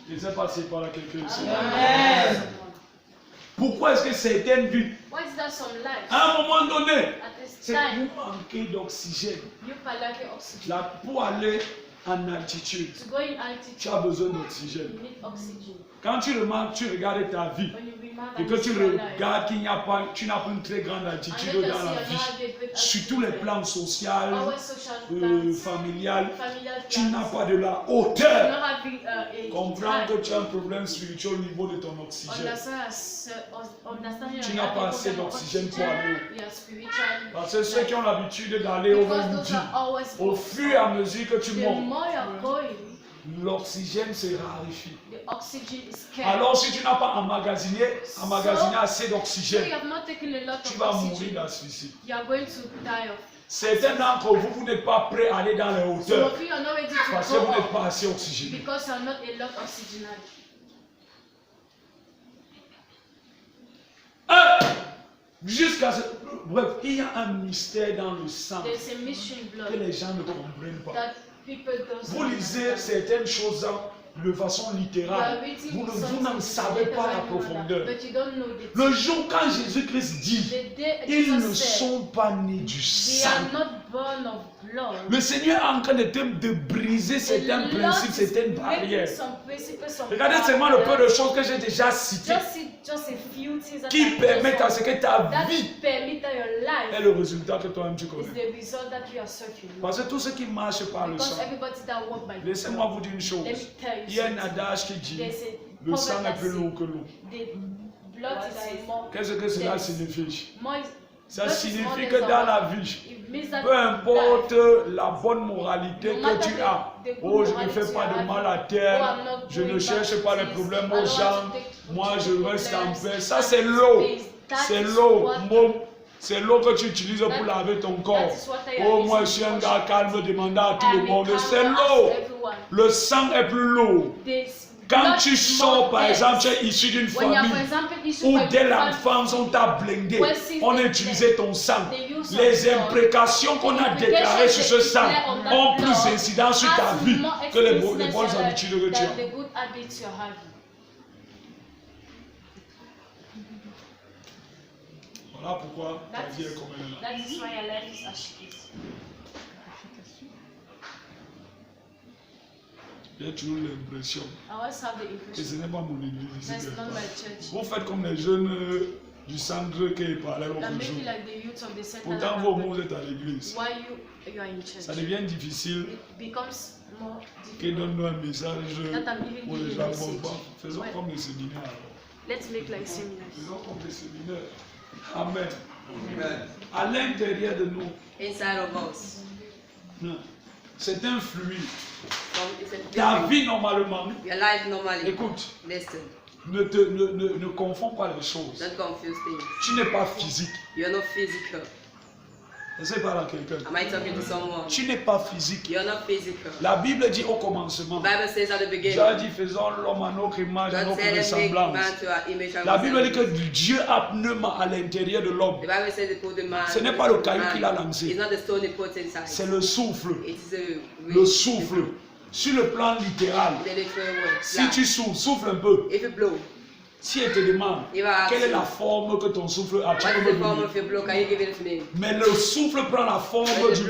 Je ne sais pas si c'est par là quelqu'un. Amen. Pourquoi est-ce que certaines vies, à un moment donné, c'est pour manquer d'oxygène. Pour aller en altitude, tu as besoin d'oxygène. Quand tu remarques, tu regardes ta vie et que tu regardes qu'il n'y a pas, tu n'as pas une très grande altitude dans la vie, surtout les plans sociaux, familial, tu n'as pas de la hauteur. Comprends que tu as un problème spirituel au niveau de ton oxygène. Tu n'as pas assez d'oxygène pour aller haut. Parce que ceux qui ont l'habitude d'aller au monde, au fur et à mesure que tu montes, l'oxygène se raréfie. Alors si tu n'as pas emmagasiné assez d'oxygène, tu vas mourir d'asphyxie. Certains d'entre vous, vous n'êtes pas prêts à aller dans les hauteurs parce que vous n'êtes pas assez oxygéné. Jusqu'à ce... Bref, il y a un mystère dans le sang que les gens ne comprennent pas. Vous lisez certaines choses de façon littérale. Vous n'en savez pas la profondeur. Le jour quand Jésus-Christ dit, ils ne sont pas nés du sang. Le Seigneur est en train de briser certains principes, certaines barrières. Regardez seulement le peu de choses que j'ai déjà citées qui permettent à ce que ta vie est le résultat que toi-même tu connais. Parce que tout ce qui marche par le sang, laissez-moi vous dire une chose. Il y a un adage qui dit le sang est plus long que l'eau. Qu'est-ce que cela signifie? Ça signifie que dans la vie, peu importe la bonne moralité que tu as, oh, je ne fais pas de mal à terre, je ne cherche pas les problèmes aux gens, moi je reste en paix. Ça c'est l'eau. C'est l'eau. C'est l'eau que tu utilises pour laver ton corps. Oh, moi je suis un gars calme demandant à tout le monde. C'est l'eau. Le sang est plus lourd. Quand tu sors, par exemple, tu es issu d'une famille où dès l'enfance on t'a blindé, on a utilisé ton sang. Les imprécations qu'on a déclarées sur ce sang ont plus d'incidence sur ta vie que les bonnes habitudes que tu as. Voilà pourquoi ta vie est comme elle est. J'ai toujours l'impression que ce n'est pas mon église. Vous faites comme les jeunes du centre qui parlaient l'autre jour. Pourtant, vous êtes à l'église. Ça devient difficile que donne-nous un message pour les gens. Faisons comme les séminaires. Faisons comme les séminaires. Amen. À l'intérieur de nous. Inside of us. C'est un fluide. Ta vie normalement. Your life normally. Écoute. Listen. Ne confonds pas les choses. Don't confuse things. Tu n'es pas physique. You're not physical. Laissez parler à quelqu'un. Am I talking to someone? Tu n'es pas physique. You're not physical. La Bible dit au commencement. The Bible says at the beginning. Dieu a dit faisons l'homme à notre image, à notre ressemblance. La Bible dit que Dieu a pneuma à l'intérieur de l'homme. The Bible says they put the man. Ce n'est pas le caillou qu'il a lancé. It's not the stone he put inside. C'est le souffle. It's the Le souffle. Sur le plan littéral. Si tu souffles un peu. If you blow. Si elle te demande quelle est la forme que ton souffle a, tu peux me donner. Mais le souffle prend la forme du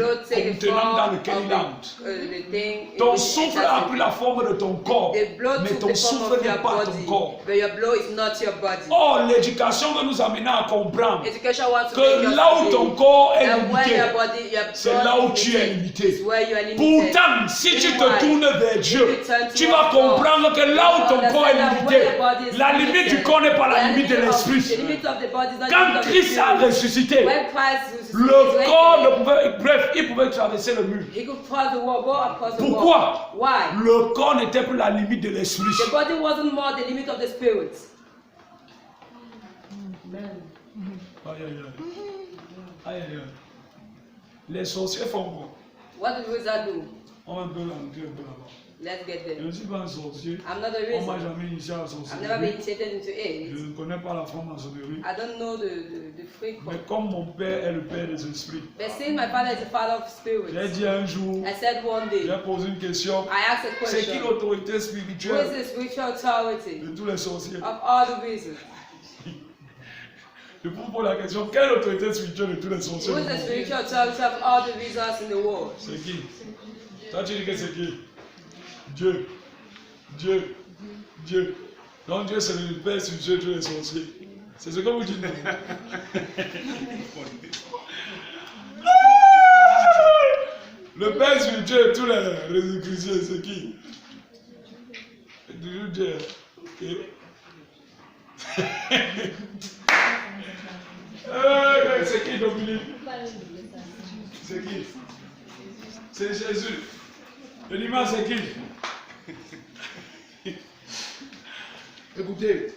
contenant dans lequel il entre. Ton souffle a pris la forme de ton corps, mais ton souffle n'est pas ton corps. Or, l'éducation va nous amener à comprendre que là où ton corps est limité, c'est là où tu es limité. Pourtant, si tu te tournes vers Dieu, tu vas comprendre que là où ton corps est limité, la limite du corps n'est pas la limite de l'esprit. Quand Christ a ressuscité, le corps ne pouvait, bref, il pouvait traverser le mur. Pourquoi? Le corps n'était plus la limite de l'esprit. Aïe, aïe, aïe. Aïe, aïe, aïe. Les sorciers font quoi? What do wizards do? On va un peu l'entrer un peu là-bas. Let's get there. Je ne suis pas un sorcier. I'm not a On m'a wizard. jamais initié à la I've sorcellerie. never been initiated into Je it. ne connais pas la franc-maçonnerie. I don't know the freak. Mais comme mon père est le père des esprits, But since my father is the father of j'ai spirits, dit un jour, I said one day, j'ai posé une question. I asked a C'est qui question. l'autorité Who is spirituelle the spiritual authority de tous les sorciers? of all the wizards? Je vous pose la question, quelle autorité spirituelle de tous les sorciers? Who is the spiritual authority of all the wizards in the world? C'est qui? Toi tu dis que c'est qui? Dieu. Dieu. Dieu. Donc Dieu c'est le père spirituel de tous les sorciers. C'est ce que vous dites. Le père spirituel de tous les chrétiens, c'est qui? Toujours Dieu. C'est qui Dominique? C'est qui? C'est Jésus. Le dimanche c'est qui? Écoutez,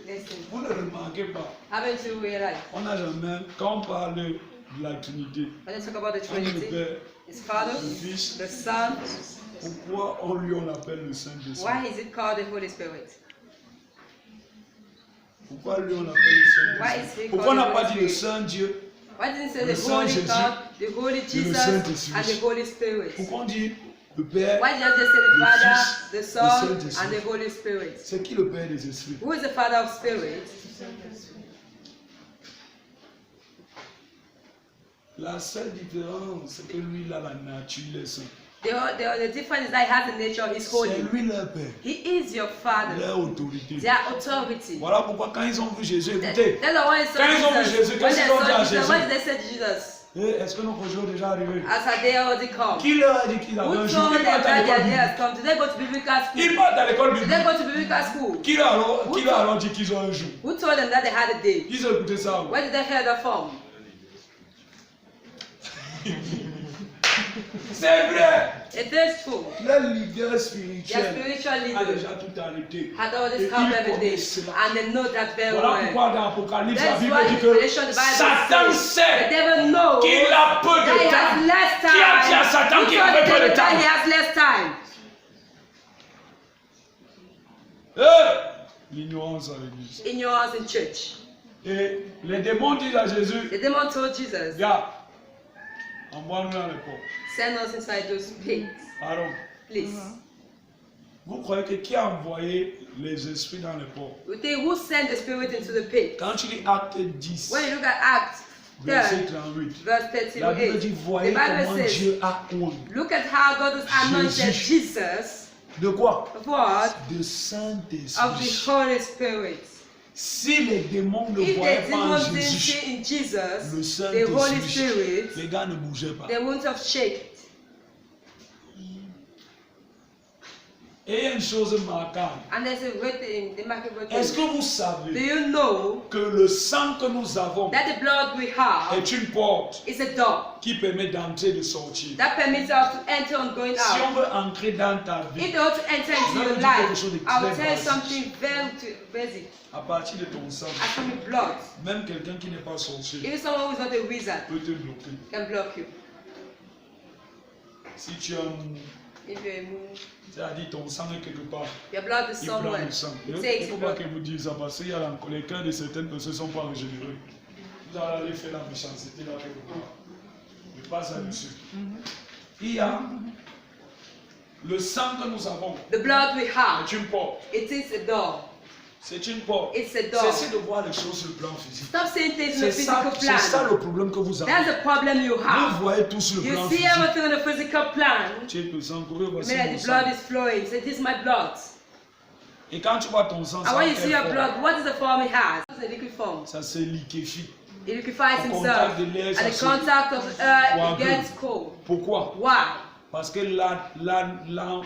vous ne remarquez pas, Haven't you realized? on n'a jamais, quand on parle de la Trinité, When I talk about the on dit le Trinity, Père, His Father, le Fils, the Son, pourquoi on l'appelle le Saint-Esprit? why is it called the Holy Spirit? Pourquoi lui on l'appelle le Why is Saint-Esprit? he Pourquoi on n'a called pas the dit Holy le Spirit? Saint-Dieu? Why didn't it say Le the Saint Holy Jésus God, the Holy Jesus, Saint-Esprit? and the Holy Spirit? Pourquoi on dit le Père? Why did I just say the Le Father, Fils, the le Son, Saint-Esprit? and the Holy Spirit? C'est qui le Père des esprits? Who is the Father of Spirit? La seule différence, c'est que lui, il a la nature, il est saint. The difference is that he has the nature of his holy. C'est lui leur Père, He is your Father, leur autorité. their authority. Voilà pourquoi quand ils ont vu Jésus, écoutez, That's why it's so Quand ils ont vu Jesus. Jésus, When qu'est-ce they qu'ils ont dit à saw Jesus, Jésus? what did they say to Jesus? est-ce que notre jour est déjà arrivé? As a day already come. Qui leur a dit qu'il avait Who un jour? told Ils them partent à that l'école their day has biblique. come? Did they go to biblical school? Ils partent à l'école Did they biblique. go to biblical school? Qui leur a alors dit qu'ils ont un jour? Who told them that they had a day? Ils ont écouté ça. Where did they hear that from? C'est vrai. It is true. Le leader Their spirituel spiritual a leaders déjà tout arrêté. had all Et this ils come every day, connaissent cela. and they know that very Voilà well. pourquoi dans l'Apocalypse, la That's Bible why dit in que Revelation the Bible Satan says the sait devil knows qu'il a peu that he de has temps. less Qui a dit à time. Satan Who qu'il told avait the peu de devil that he temps? has less time? L'ignorance à l'église. Ignorance in church. Et les démons disent à Jésus, The demon told Jesus, regarde, envoie-nous dans les ports. send us inside those pigs, Pardon. please. Vous croyez que qui a envoyé les esprits dans les ports? We think, who sent the spirit into the pig? Quand tu lis Acte 10, When you look at Acts verset 10, 38, verse la Bible 38, dit, the voyez Bible comment says, Dieu a oint. look at how God has anointed Jésus. Jesus, De quoi? of what? De Of the Saint-Esprit. Holy Spirit. Si les démons ne If voyaient the pas en demons didn't Jésus, see in Jesus, le the Holy Saint-Esprit, Spirit, les gars ne bougeaient pas. they wouldn't have shaken. Et il y a une chose marquante. And there's a great thing, the remarkable Est-ce que thing. vous Do savez you know que le sang que nous avons that the blood we have est une porte is a door qui permet d'entrer et de sortir? that permits us to enter and going Si on out? veut entrer dans ta vie, If they want to enter into Je vais your vous dire quelque life, chose de I will très tell you basique. something very basic. à partir de ton sang, As from the blood, même quelqu'un qui n'est pas sorcier even someone who is not a wizard peut te bloquer. can block you. Si tu as If you're a moon, c'est-à-dire ton sang est quelque part, your blood is il prend somewhere. le sang. Il It ne takes faut your pas blood. que vous disiez ça parce que les cœurs de certaines personnes ne sont pas régénérés. Vous allez aller faire la méchanceté là quelque part. Mais pas ça dessus. Il y a le sang que nous avons. The blood we have, C'est une porte. it is a door. C'est une porte. It's a door. Cessez de voir les choses sur le plan physique. Stop saying things in the C'est ça, physical c'est ça plan. le problème que vous avez. That's the problem you Vous have. voyez tout sur le You plan see physique. everything in the physical plan. Tu es le sang couru, voici Maybe mon the blood sang. is flowing. Say, this is my blood. Et quand tu vois ton sang, And when you ça see your fait blood, what is the form it has? It's a liquid form. ça se liquéfie. It liquefies Au himself. contact de l'air, ça At the se contact of air, it coagule. gets cold. Pourquoi? Why? Parce que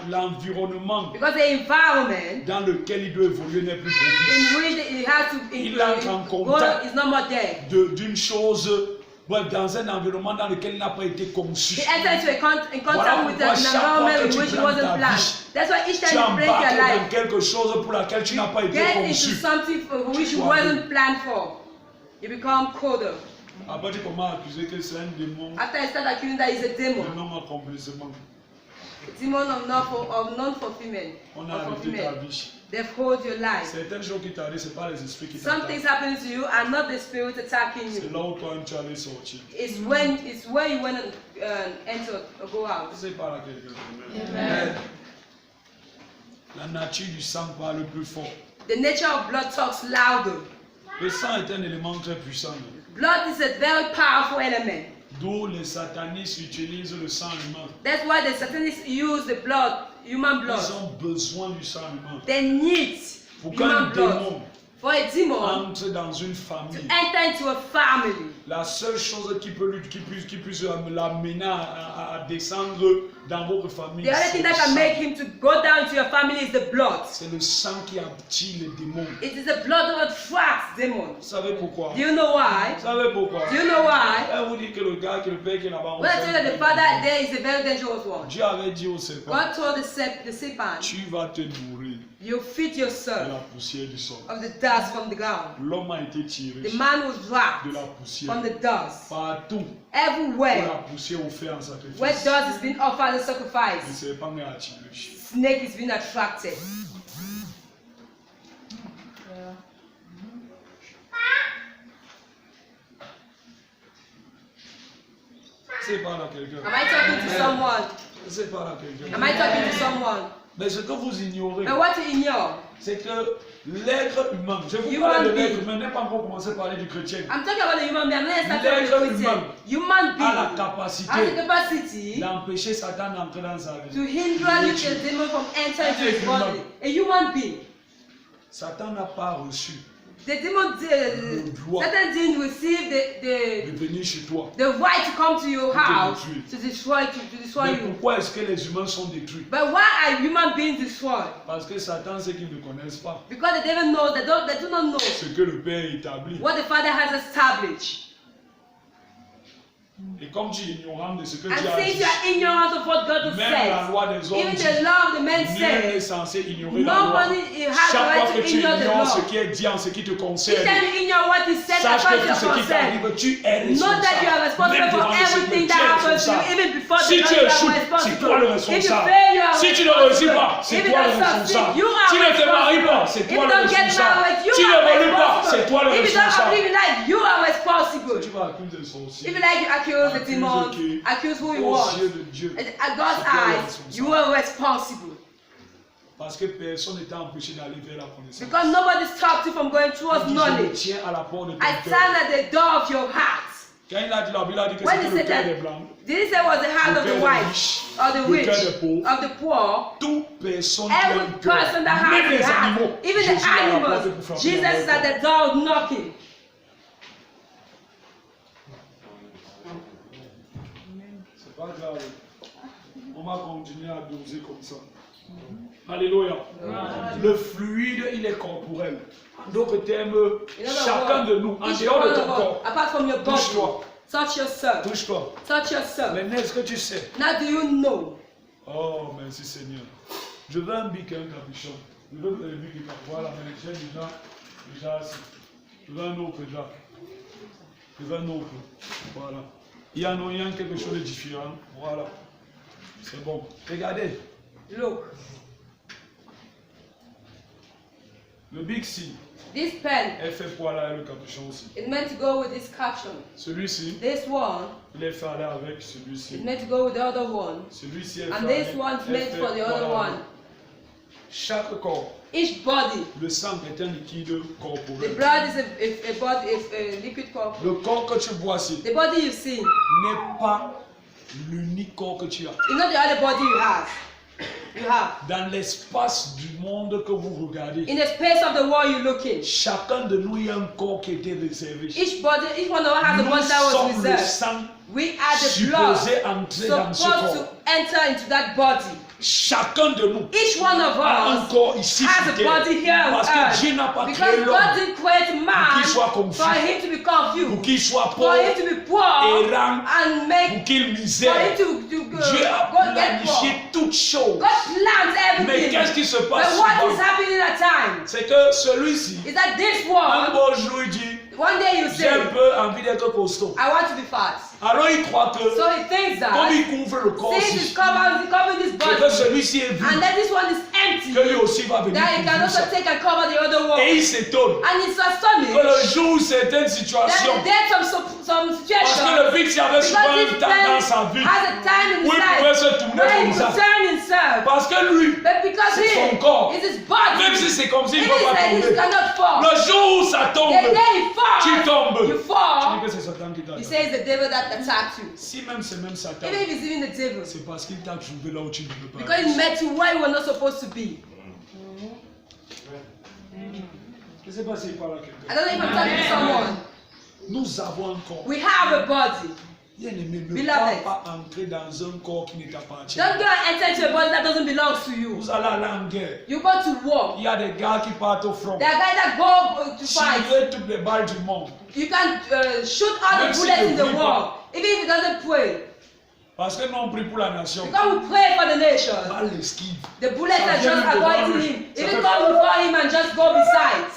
l'environnement Because the environment dans lequel il doit évoluer n'est plus propice. in which it has to Il entre en go contact is no more there. d'une chose, bref, dans un environnement dans lequel il n'a pas été conçu. He enters into in contact Voilà with pourquoi an chaque fois environment que in tu which he prends ta wasn't planned. vie, That's why each Tu time you break your embarques dans life, quelque chose pour laquelle tu n'as pas été get into conçu. something for which you wasn't planned for. You become colder. Après, tu commences à accuser que c'est un démon, After I start accusing that he's a un demon, non-accomplissement. a demon of non-fulfillment, On a of arrêté ta fulfillment. vie. They've hold your life. Certaines choses qui t'arrivent, ce n'est pas les esprits qui Some things t'attaquent. happen to you are not the spirit attacking C'est you. là où toi tu allais sortir. It's where you want to enter or go out. C'est par là quelqu'un. Amen. La nature du sang parle plus fort. The nature of blood talks louder. Le sang est un élément très puissant. Blood is a very powerful element. D'où les satanistes utilisent le sang humain. That's why the Satanists use the blood, human blood. Ils ont besoin du sang humain. They need Pour qu'un human blood. démon For a demon entre dans une to famille, enter into a family, la seule chose qui puisse l'amener à descendre dans votre famille, the only c'est thing le that can sang. make him to go down into your family is the blood. C'est le sang qui attire les démons. It is the blood that attracts demons. Vous savez pourquoi? Do you know why? Vous savez pourquoi? Do you know why? Elle vous dit que le gars, que le père qui est là-bas, When I tell you that the father there is a very dangerous one. Dieu avait dit au serpent, God told the serpent, tu vas te nourrir you feed de yourself la poussière du sol. of the dust from the ground. L'homme a été tiré The man was de wrapped la poussière from the dust. partout pour Everywhere la poussière offerte en sacrifice. where dust is being offered as Le sacrifice, serpent est attiré. snake is being attracted. C'est pas là quelqu'un. Am I talking to someone? C'est pas là quelqu'un. Am I talking to someone? Mais ce que vous ignorez, But what you ignore? c'est que l'être humain, je vous Human parle de being. l'être humain, je n'ai pas encore commencé à parler du chrétien, I'm talking about the human being. I'm not starting with L'être the Christian. humain Human a la being has the capacité capacity d'empêcher Satan d'entrer dans sa to vie. hinder you, the demon, from entering into his body. A human being. Satan n'a pas reçu The demon, Satan didn't receive de venir chez toi. the right to come to your house détruire. to destroy Mais you. pourquoi est-ce que les humains sont détruits? But why are human beings destroyed? Parce que Satan sait qu'ils ne connaissent pas Because the devil knows, they do not know ce que le Père établit. what the Father has established. Et comme tu es ignorant de ce que Dieu And a since dit, you are ignorant of what God même la says, loi des hommes even dit, the law of the men nul n'est says, censé ignorer la loi. nobody has the Chaque fois right que to tu ignore the ignores ce law. qui est dit en ce qui te Each concerne, time you ignore what is said sache que about tout your ce qui concern, t'arrive, tu es know that you are responsable. responsible Même for devant le everything Seigneur, that tu es happens to you, responsable. even before Si the tu Lord, you échoues, are c'est toi le responsible. If you responsable. fail, you are Si tu ne réussis responsible. pas, c'est If you toi le don't succeed, responsable. you are Si tu ne te maries pas, responsible. c'est If toi you le don't get responsable. married, you Si tu are n'évolues pas, c'est toi le responsible. If you don't responsable. live in life, you are responsible. Tu vas accuser les sorciers. If you like, you accuse the demons, qui? accuse who you Aux want. yeux de Dieu. At God's eyes, you are responsible. Parce que personne n'est empêché d'aller vers la connaissance. Because nobody stopped you from going towards Je me knowledge. tiens à la porte de ton I cœur. stand at the door of your heart. Quand il a dit, la Bible a dit que When c'était he le said cœur that, des blancs, did he say it was the heart of le the cœur des white, riches, of the le rich, cœur des pauvres, of the poor? toute personne qui a Every un cœur, person that même has les a heart, animaux, even Jésus the est à la porte animals, pour frapper Jesus dans is leur at cœur. the door knocking. C'est pas grave. On va continuer à doser comme ça. Alléluia. Le fluide, il est corporel. En d'autres termes, chacun de nous, en Each dehors one de of ton us, corps, apart from your body, touche-toi, touch yourself. touche-toi. Touch yourself. Maintenant, est-ce que tu sais? Now do you know? Oh, merci Seigneur. Je veux un bic et un capuchon. Je veux un bic et un capuchon. Voilà, mais j'ai déjà assis. Je veux un autre déjà. Je veux un autre. Voilà. Il y a quelque chose de différent. Voilà. C'est bon. Regardez. Look, Le bic ci this pen est fait pour aller avec le capuchon aussi. is meant to go with this caption. Celui-ci, This one il est fait aller avec is celui-ci. meant to go with the other one. Celui-ci est And fait this one's est meant fait for the pour other aller one. avec. Chaque corps, Each body. le sang est un liquide The corporel. blood is a liquid corpus. Le corps que tu vois ici The body you see n'est pas l'unique corps que tu as. is not the other body you have. Dans l'espace du monde que vous regardez, In the space of the world you look in. chacun de nous, il y a un corps qui était réservé. Each one of us has a Nous body that was sommes le reserved. sang We are the blood supposé entrer dans ce supposed corps. to enter into that body. Chacun de nous Each one of a un us corps ici has sur a terre. body here on Parce que earth. Dieu n'a pas Because créé God l'homme didn't create man qu'il soit confus, for him to be pour confused, qu'il soit for pauvre, him to be poor errant, and pour make qu'il for him misère. to Dieu a go get poor. planifié toutes choses. God plans Mais everything. qu'est-ce qui se But passe what is souvent? happening at time C'est que celui-ci, is that this un one, beau jour, il dit, one day you j'ai un say, peu envie d'être costaud. I want to be fat. Alors il croit que, So he thinks comme that il couvre le corps since ici, it's covering this c'est body, que celui-ci est vide, and then this one is empty, que lui aussi va venir that he can couvrir also ça. take and cover the other one. Et il s'étonne And it's que astonished le jour où certaines that situations, there's some parce situation que le vide avait souvent because un this temps man dans sa vie has a time in où his il pouvait life se tourner where he comme ça. could turn himself. Parce que lui, But because c'est son he corps. is his body, Même si c'est comme s'il it ne peut is pas that he tomber. cannot fall. Le jour où ça tombe, The day he falls, tu tombes. you Tu fall. dis que c'est Satan qui t'a He attaqué. says the devil that attacked you. Si même c'est même Satan, Even if it's even the devil. c'est parce qu'il t'a trouvé là où tu ne peux pas. Because he met you where you were not supposed to be. Je ne sais pas s'il parle à I quelqu'un. don't know if I'm talking to someone. Nous avons un corps. We have a body. Bien-aimé, ne Beloved. pas entrer dans un corps qui ne t'appartient Don't pas. go and enter into a body that doesn't belong to you. Vous allez aller en guerre. You go to war. Il y a des gars qui partent au front. There are guys that go to fight. Tirer toutes les balles du monde. You can shoot all Même the si bullets ne in the prie war, even if he doesn't pray. Parce que nous on prie pour la nation. Because we pray for the nation. Mal esquive. The bullets Ça are vient just devant avoiding lui. him. Ça Even fait- come before him and just go beside.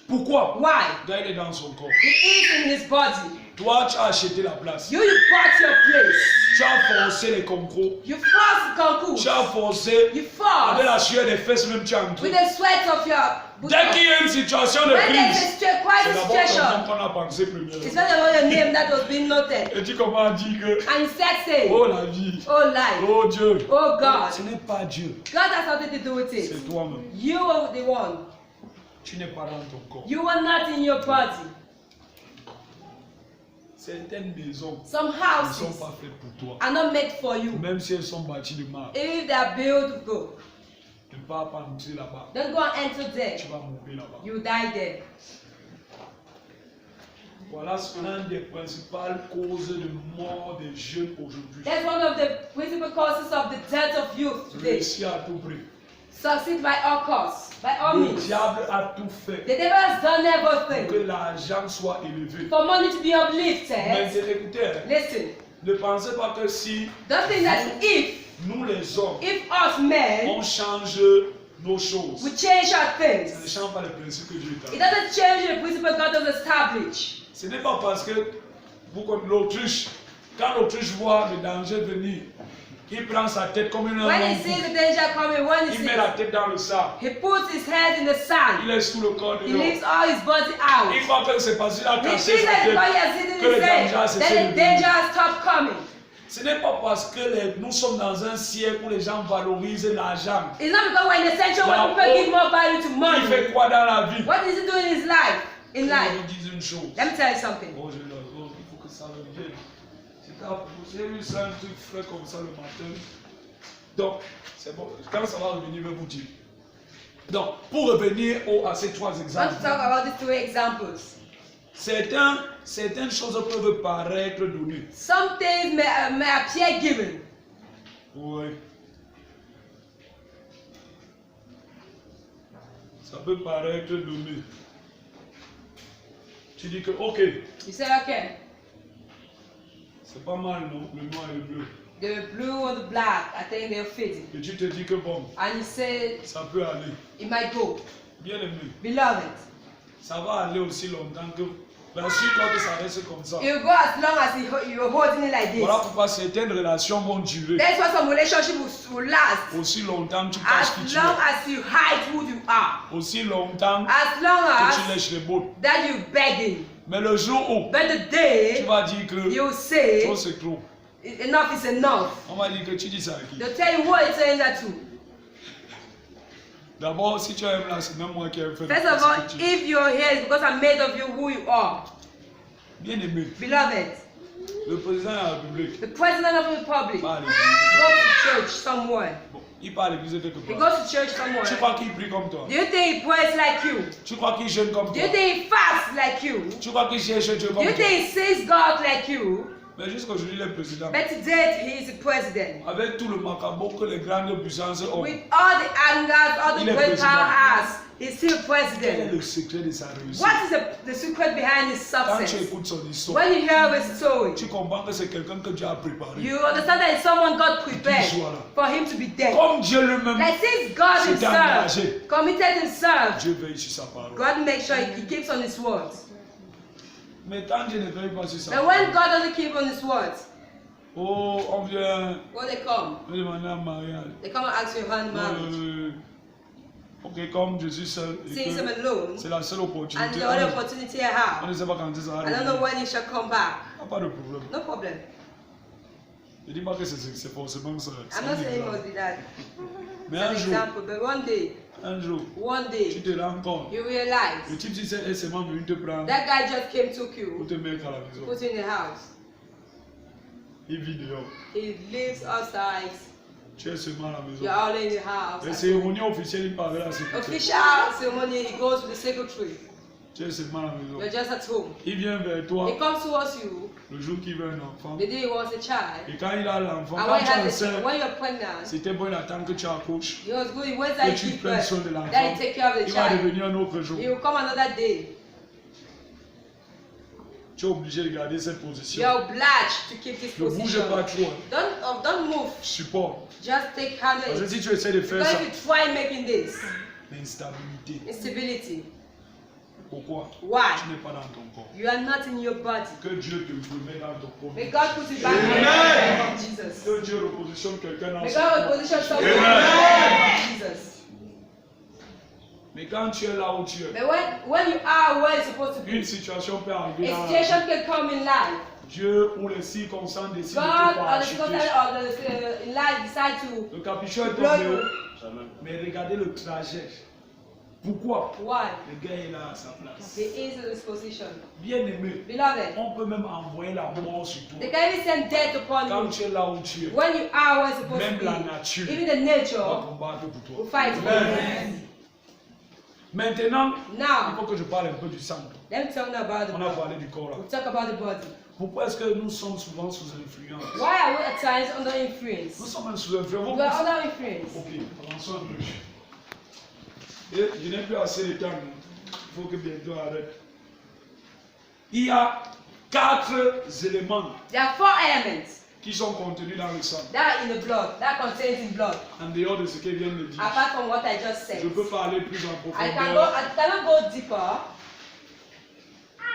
Pourquoi? Why? Quand il est dans son corps. He is in his body. Toi, tu as acheté la place. You bought your place. Tu as forcé les concours. You forced concours. Tu as forcé You avec forced la sueur des fesses même tu as entré. with the sweat of your Dès qu'il y a une situation de when there's crise, a c'est crisis d'abord ton nom situation, qu'on a pensé it's premièrement. not about your name that was being noted. Et tu commences à dire que, And instead say, oh la vie, oh life, oh Dieu, oh God. ce n'est pas Dieu, God has something to do with it. c'est toi-même. You are the one. Tu n'es pas dans ton corps. You are not in your body. Certaines maisons Some ne sont houses pas faites pour toi. are not made for you. Même si elles sont bâties de marbre, Even if they are built of gold, tu ne vas pas entrer là-bas. don't go and enter there. Tu vas mourir là-bas. You die there. Voilà une des principales causes de mort des jeunes aujourd'hui. That's one of the principal causes of the death of youth today. Réussir à tout prix. Succeed by all costs. By all Le means. diable a tout fait The devil has done pour que everything l'argent soit élevé. for money to be uplifted. Mais écoutez, Listen, ne pensez pas que si don't think that if nous les hommes, us men, on change nos choses, we change our ça ne things, change pas les principes que Dieu it établit. doesn't change the principle God does establish. Ce n'est pas parce que vous comme l'Autriche, quand l'Autriche voit le danger venir, il prend sa tête comme une When he lampe, sees the danger coming, when he il met la sees, tête dans le sable, he puts his head in the il sand. laisse tout le corps He dehors. leaves all his body out. Il croit que c'est parce qu'il a He cassé sees sa that tête God has hidden que le his danger head, a cessé that de the danger venir. has stopped coming. Ce n'est pas parce que nous sommes dans un siècle où les gens valorisent l'argent. It's not because we're in a century where Now, people give more value to Il money. fait quoi dans la vie? What does he do in his life? Je In life. vous dis une chose. Let me tell you something. Oh, il faut que ça revienne. J'ai vu ça, un truc frais comme ça le matin. Donc, c'est bon. Quand ça va revenir, je vais vous dire. Donc, pour revenir à ces trois I want exemples, to talk about these three examples. certaines choses peuvent paraître données. Some things may appear given. Oui. Ça peut paraître donné. Tu dis que, ok, You say, okay, c'est pas mal, non, le noir et le bleu. the blue or the black, I think they're fitting. Et tu te dis que bon, And you say, ça peut aller. it might go. Bien aimé, Beloved, ça va aller aussi longtemps que. Bien sûr, toi que ça reste comme ça. it will go as long as you're holding it like this. Voilà pourquoi certaines relations vont durer. That's why some relationship will last. Aussi longtemps que tu caches qui As tu long es. as you hide who you are. Aussi longtemps As long que tu as lèches les bottes. that you're begging. Mais le jour où But the tu day vas dire que you say, trop c'est trop, enough is enough. on va dire que tu dis ça à qui? They'll tell you what it's saying that to. D'abord, si tu aimes là, c'est même moi qui ai fait. First of all, if you're here, it's because I made of you who you are. Bien aimé, Beloved, le président de la République the president of the republic va à goes l'église. to church somewhere. Bon, il part à l'église quelque He part. goes to church Tu somewhere. crois qu'il prie comme toi? Do you think he prays like you? Tu crois qu'il jeûne comme Do toi? you think he fasts like you? Tu crois qu'il cherche Dieu Do comme you toi? think he sees God like you? Mais jusqu'aujourd'hui, le président, But today he is the president. avec tout le macabre que les grandes puissances ont, With all the angers, all the Il est great président. power has, he's still quel est president. le secret de sa réussite? What is the secret behind his Quand tu success? écoutes son histoire, When you hear his story, tu comprends que c'est quelqu'un que Dieu a préparé. you understand that it's someone God prepared Qu'il soit là. for him to be there. Comme Dieu lui-même, Like since God s'est himself engagé, committed himself, Dieu veille sur sa parole. God makes sure he keeps on his words. Mais quand Dieu ne veille pas sur sa But when parole, God doesn't keep on his words, oh, on vient when they come, me demander un mariage. they come and ask you hand marriage. Ok, comme je suis seul, et Since I'm que alone, c'est la seule and opportunité. the only opportunity I On have, ne sait pas quand ça va I don't know arriver. when he shall come back. Pas de problème. No problem. Je ne dis pas que c'est forcément ça. I'm not saying it must be that. Mais It's an un jour, example, but un jour, one tu day, te rends compte. you Le realize type dit est seulement venu te prendre that guy just came, took pour you, te mettre à la maison. put you in the house. Il vit dehors. He lives outside. Tu es seulement à la maison. You're all in the house. Les cérémonies officielles, il parle à la sécurité. Official ceremony, he goes to the secretary. Tu es seulement à la maison. You're just at home. Il vient vers toi He comes towards you le jour qu'il veut un enfant. the day he was a child. Et quand il a l'enfant, And quand when, he tu es has a, enceinte, when you're pregnant, c'était bon, il attend que tu accouches. he was good. He waits Que that tu you give prennes birth. soin de l'enfant. Then he take care of the Il va child. revenir un autre jour. He will come another day. Tu es obligé de garder cette position. You're obliged to keep this Ne bouge position. pas trop. Don't move. Support. Just take hand Parce que of si it. tu essaies de faire Because ça, if you try making this, l'instabilité. instability. Pourquoi? Why? Tu n'es pas dans ton corps. You are not in your body. Que Dieu te remet dans ton corps. May God put you back in the Amen. name of Jesus. Que Dieu repositionne quelqu'un dans May son God corps. reposition someone in Amen. the name of Jesus. Mais quand tu es là où tu es, But when you are where you're supposed to une be, situation peut arriver a dans la vie. situation can come in life. Dieu ou les circonstances décident de God te or the parachuter. circumstances or the in life decide to Le capuchon est blow tombé you. haut. Mais regardez le trajet. Pourquoi? Why? Le gars est là à sa place. He is in this position. Bien aimé, Beloved, on peut même envoyer la mort sur toi. they can even send death upon Quand you. tu es là où tu es, When you are where you're supposed même la to nature be, even the va nature combattre pour will toi. fight for you. Maintenant, il Now, faut que je parle un peu du sang. let me tell you about the On a body. parlé du corps là. We'll talk about the body. Pourquoi est-ce que nous sommes souvent sous influence? Why are we at times under Nous influence? sommes sous influence. We are under influence. Ok, avançons un peu. Et je n'ai plus assez de temps. Il faut que bientôt arrête. Il y a 4 éléments There are 4 elements qui sont contenus dans le sang. that are in the blood, that contains in blood. En dehors de ce qu'elle vient de dire. Apart from what I just said. Je peux parler plus en I profondeur. cannot go deeper.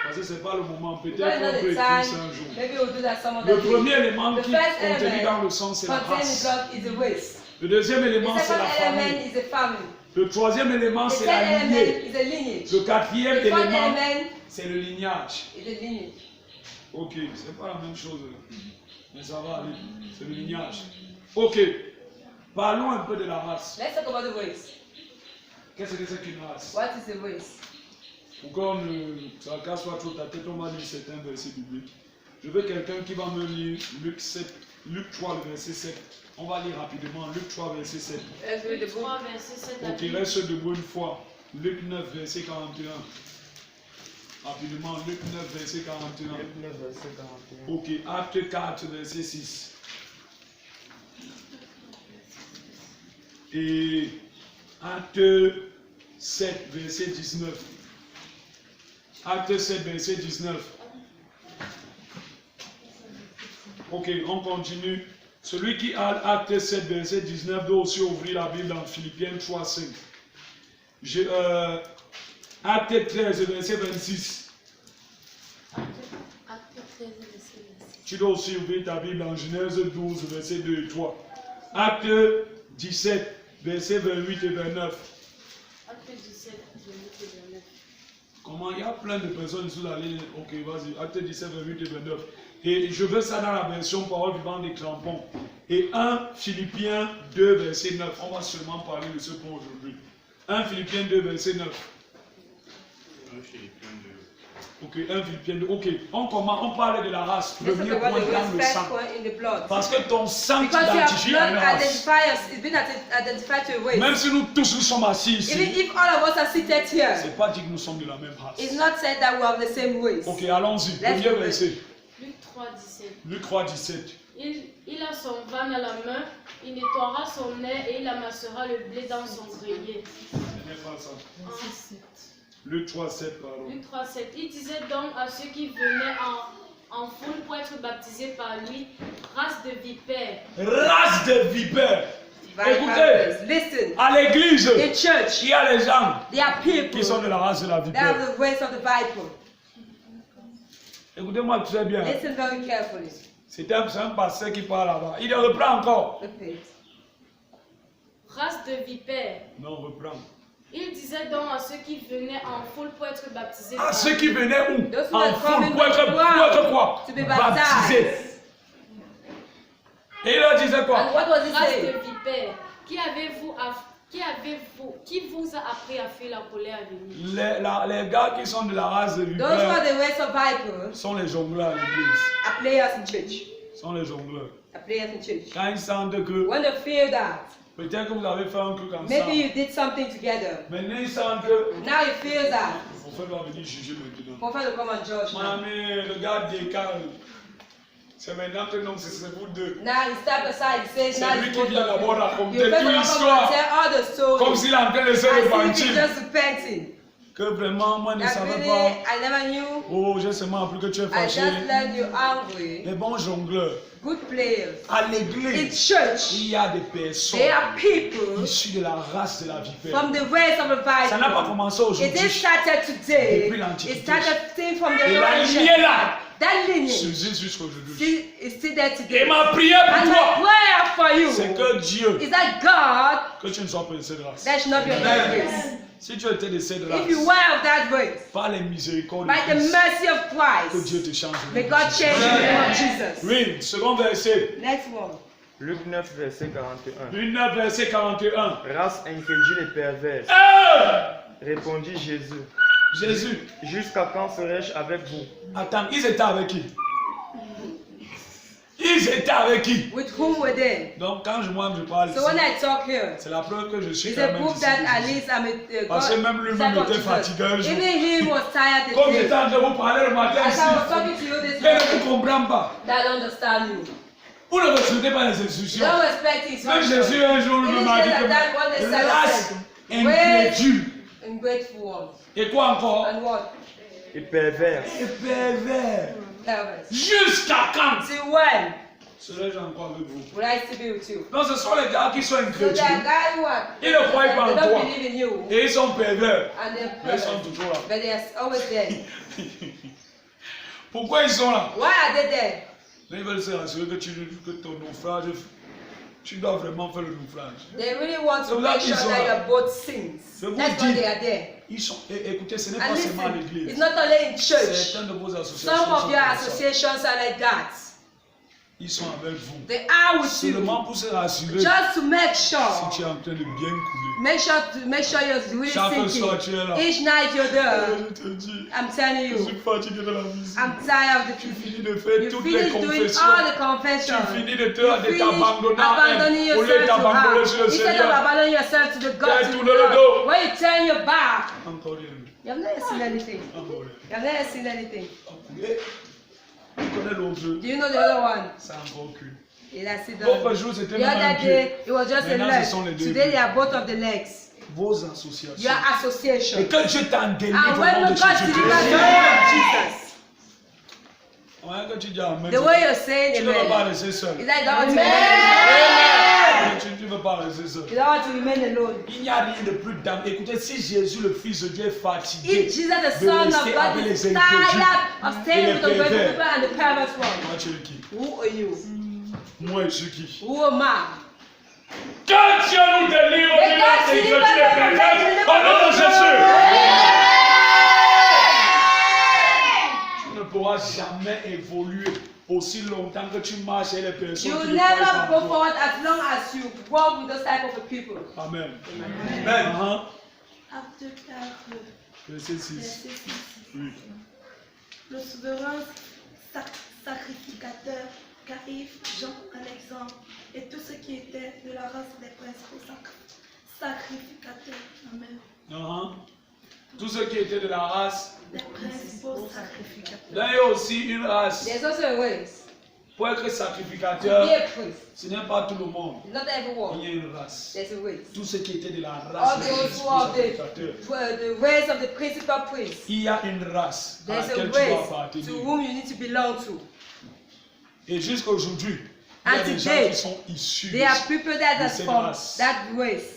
Parce que ce n'est pas le moment. Peut-être Because qu'on not peut the écrire ça un time. jour. Maybe we'll do that some Le other premier day. élément The qui first est contenu element dans le sang, c'est la contained in race. blood is the waist. Le deuxième The élément, c'est second la famille. element is the family. Le troisième élément, The c'est third la element lignée. is the lineage. Le quatrième The fourth élément, element c'est le lignage. is the lineage. Ok, c'est pas la même chose. Mais ça va aller. C'est le lignage. Ok. Parlons un peu de la race. Let's talk about the waist. Qu'est-ce que c'est qu'une race? What is the waist? Pour qu'on ne ça casse pas trop ta tête, on va lire certains versets bibliques. Je veux quelqu'un qui va me lire Luc 3, le verset 7. On va lire rapidement Luc 3, verset 7. Let's read the Luc book. 3, verset 7 à Ok, 8. reste debout une fois. Luc 9, verset 41. Rapidement, Luc 9, verset 41. Luc 9, verset 41. Ok, Acte 4, verset 6. Et Acte 7, verset 19. Acte 7, verset 19. Ok, on continue. Celui qui a Acte 7, verset 19 doit aussi ouvrir la Bible dans Philippiens 3, 5. Acte 13, verset 26. Tu dois aussi ouvrir ta Bible en Genèse 12, verset 2 et 3. Acte 17, verset 28 et 29. Acte 17, 28 et 29. Comment il y a plein de personnes sous la ligne. Ok, vas-y. Acte 17, 28 et 29. Et je veux ça dans la version parole vivante des crampons. Et 1 Philippiens 2, verset 9. On va seulement parler de ce point aujourd'hui. 1 Philippiens 2, verset 9. 1 Philippiens 2. Ok, 1 Philippiens 2. Ok, on parle de la race. Let's Premier talk about point the dans waist, le first sang. point in the blood. Parce que ton sang Because your t'identifie à blood une race. identifies, it's been identified to a waist. Même si nous tous nous sommes assis ici, Even if all of us are seated here, c'est pas dit que nous sommes de la même race. it's not said that we have the same waist. Ok, allons-y. Let's Premier go. verset. Luc 3, 17. Luc 3, 17. Il a son van à la main, il nettoiera son nez et il amassera le blé dans son grenier. Ce n'est pas ça. Luc 3, 7, pardon. Luc 3, 7. Il disait donc à ceux qui venaient en foule pour être baptisés par lui, race de vipères. Race de vipères. Vipers. Écoutez, Listen, à l'église, in church, il y a les gens there are people qui sont de la race de la that vipère. have the waist of the viper. Écoutez-moi très bien. Listen very carefully. C'est un pasteur qui parle là-bas. Il reprend encore. Repeat. Race de vipères. Non, reprend. Il disait donc à ceux qui venaient en foule pour être baptisés À par ceux lui. qui venaient où? Those who En are foule coming pour être quoi? to be Baptisés. baptized. Et il leur disait And quoi? what was he Race saying? de vipères. Qui vous a appris à fuir la colère à venir? Les gars qui sont de la race de Those who are vipère the waist of viper sont les jongleurs à l'église. are players in church. Sont les jongleurs. Are players in church. Quand ils sentent que When they feel that, peut-être que vous avez fait un truc comme ça. maybe you did something together. Maintenant ils sentent que Now you feel that. mon frère doit venir juger maintenant. Prophet will come and judge Mon now. ami, regarde décale. C'est maintenant que non, c'est vous deux. Now he step aside, he says, C'est now lui it's qui both vient of d'abord you. raconter You toute better come and l'histoire. tell all the story. Comme s'il est en train de se As if he's repentir. just repenting. Que vraiment, moi, je ne That savais really, pas. I never knew. Oh, j'ai seulement appris que tu es I fâché. just learned you angry. Les bons jongleurs. Good players. À In l'église, church, il y a des personnes there are people issues de la race de la vipère. from the ways of the Ça n'a pas Bible. commencé It aujourd'hui. is started today. Depuis l'Antiquité. It started thing from the Et la Revelation. lignée là, That lineage subsiste jusqu'aujourd'hui. is still there Et today. ma prière And pour my toi, prayer for you c'est que Dieu, is that God, que tu ne sois pas de cette race. that should not be of that race. Si tu étais de cette If you race, were of that race, par les miséricordes de by the Christ, mercy of que Dieu Christ, te change. may God change you in the name of Jesus. Oui, second verset. Next one. Luc 9, verset 41. Luc 9, verset 41. Race incrédule et perverse, répondit Jésus. Jésus, Jusqu'à quand serai-je avec vous? attends, ils étaient avec qui? Ils étaient avec qui? With whom were they? Donc quand moi je parle So when ici, I talk here, c'est la preuve que je suis it's quand a même proof that at ici. least I'm a Parce que God. même lui-même type of était Jesus. fatigué un jour. Even he was tired Comme the j'étais day. en train de vous parler le matin As I was ici, talking to you this mais morning, ne comprends pas. that I don't understand you. Vous ne respectez pas les You instructions. don't respect his Même instructions. Jésus un jour Even lui m'a dit Jesus at that one day que said, race incrédule. Ungrateful ones. Et quoi encore? And what? Et pervers. Et pervers. Perverse. Jusqu'à quand? Till when Serais-je encore avec vous? will I still be with you? Non, ce sont les gars qui sont So incrédules. there are guys who are, Ils ne croient pas they en don't toi. believe in you, Et ils sont pervers. and they're Mais ils sont perverse, toujours là. but they are always there. Pourquoi ils sont là? Why are they there? Ils veulent se rassurer que ton naufrage, tu dois vraiment faire le naufrage. They really want C'est to pour ça make qu'ils sure sont that là. your boat sinks. Je vous That's dis, why they are there. Ils sont, écoutez, ce n'est And pas seulement à listen, l'église. it's not only in church. Certaines de vos associations Some sont of your comme ça. associations are like that. Ils sont avec vous. They are with you. Seulement pour se rassurer Just to make si sure. tu es en train de bien couler. Make sure you're really Chaque soir, tu es sinking. là. Each night you're there. Je te dis, I'm telling je suis you. fatigué de la musique. I'm tired of the Tu people. finis de faire You toutes les finish doing confessions. all the Tu confessions. finis de Finish t'abandonner à abandoning elle. Au lieu de yourself to t'abandonner her. sur le Instead of Seigneur. abandoning yourself to the Tu God, as to tourné le God. dos. When you turn your back, Encore rien. you have never seen anything. Encore rien. You have never seen anything. Et tu connais l'autre jeu. Do you know the other one? C'est encore cul. Yeah, that's it. L'autre jour, c'était The même un other pied. day, it was just a Maintenant, ce sont les leg. deux Today, pieds. they are both of the legs. Vos associations. Your association. Et que Dieu t'en délivre And au when nom de God delivers Jésus. the name of Jesus, Ouais, que tu dis amen. the way you're saying Tu ne veux pas amen, rester seul. is that you don't want to Amen. Tu ne veux pas rester seul. you don't want to remain alone. Il n'y a rien de plus d'âme. Écoutez, si Jésus, le Fils de Dieu, est fatigué If Jesus, the de Son of rester God, avec is les tired incrédules, of staying with the et les wicked pervers, people and the perverse one, moi, tu es qui? who are you? Moi, je suis qui? Who am I? Que Dieu nous délivre Mais de God notre deliver incrédulité us from perverse that au nom de Jésus. Tu ne pourras jamais évoluer aussi longtemps que tu marches et les personnes You qui will ne croient never pas go en toi. forward as long as you walk with those type of people. Amen. Amen. Acte 4, Verset 6. verset 6. Oui. Le souverain sacrificateur, Caïphe, Jean, Alexandre, et tous ceux qui étaient de la race des principaux sacrificateurs. Amen. Tous ceux qui étaient de la race, Des principaux sacrificateurs. là il y a aussi une race. There's also a way. Pour être Be sacrificateur, a priest. ce n'est pas tout le monde. Not everyone. Il y a une race. There's a way. Tous ceux qui étaient de la All race des those who principaux are sacrificateurs. the ways of the principal priests. Il y a une race à There's a laquelle tu way dois to appartenir. whom you need to belong to. Et jusqu'à aujourd'hui, il y a And des gens today, qui sont issus there are de people that are cette from race. that race.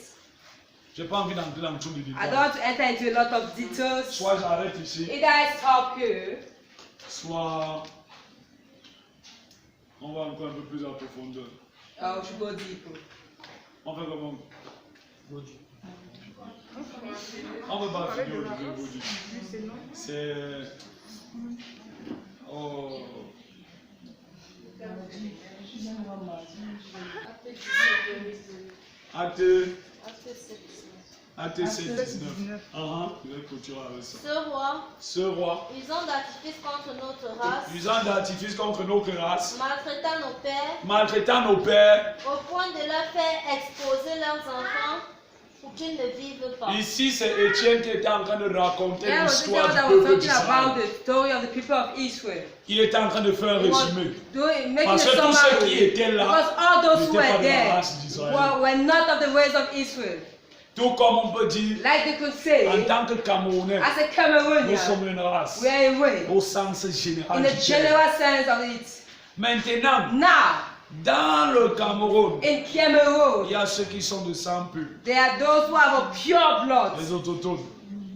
Je n'ai pas envie d'entrer dans tout le I don't détail. want to enter into a lot of details. Soit j'arrête ici, Either I stop here, soit on va encore un peu plus en profondeur. or we should go deeper. On fait comment? On ne peut pas finir au niveau du. C'est. Oh. Acte 7, 19. Je vais clôturer avec ça. Ce roi, usant d'artifice contre notre race, usant d'artifice contre notre race, maltraitant nos pères, au point de leur faire exposer leurs enfants pour qu'ils ne vivent pas. Ici, c'est Étienne qui était en train de raconter There was l'histoire someone du that was peuple talking about d'Israël. the story of the people of Israel. Il était en train de faire un He was résumé. making Parce a que tous ceux qui summary. étaient là Because all those who n'étaient pas were de la there race d'Israël. were not of the ways of Israel. Tout comme on peut dire, Like they could say, en tant que Camerounais, as a nous Cameroonian, sommes une race. we are a way. Au sens général In du the terme. general sense of it. Maintenant, Now, dans le Cameroun, in Cameroon, il y a ceux qui sont de sang pur, there are those who have a pure blood. les autochtones,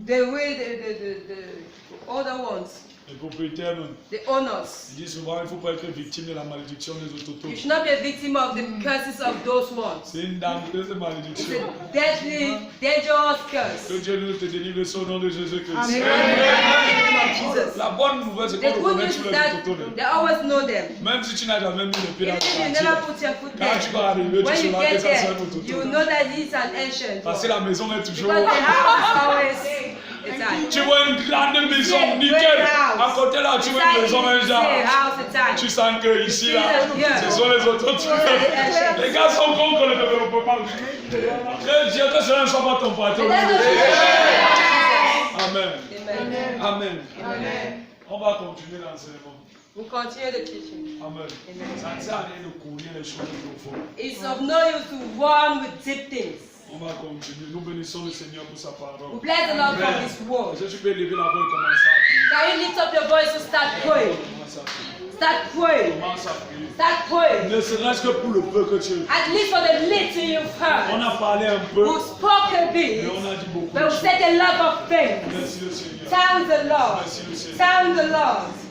The way the other ones, les propriétaires même. the owners. Je dis souvent, il ne faut pas être victime de la malédiction des autochtones. You should not be a victim of the curses of those ones. C'est une dangereuse It's malédiction. a deadly, dangerous curse. Que Dieu nous te délivre au nom de Jésus-Christ. May God deliver in the name of Jesus. La bonne nouvelle, c'est The qu'on good reconnaît news tous is les that autochtones. they always know them. Même si tu n'as jamais mis le pied dans Even if you le never quartier, put your foot quand tu there, vas arriver, tu when you sauras que get ça c'est un there, you autochtone. know that he's an ancient Parce que one. la maison est toujours. Because the house is always a Tu time. vois une grande maison, Yeah, nickel. great house. À côté là, tu vois une maison, un genre. house a time. Tu sens que ici là, Yeah. ce sont les autochtones. Yeah. Les gars sont contre le développement. Que Dieu, que cela ne soit pas ton patron. Let us Jesus. Amen. Amen. Amen. Amen. On va continuer l'enseignement. We'll continue the teaching. Amen. Amen. Ça ne sert à rien de courir les choses profondes. It's of no use to run with deep things. On va continuer. Nous bénissons le Seigneur pour sa parole. We bless the Lord for His word. Si tu peux lever la voix et commencer à prier. Can you lift up your voice and start praying? Commence à prier. Start praying. Commence à prier. Start praying. Ne serait-ce que pour le peu que tu as. At least for the little you've On heard. a parlé un peu, We've spoken mais big, on a dit beaucoup. but we said a lot of things. Merci le Seigneur. Thank the Lord. Merci le Seigneur. Thank the Lord.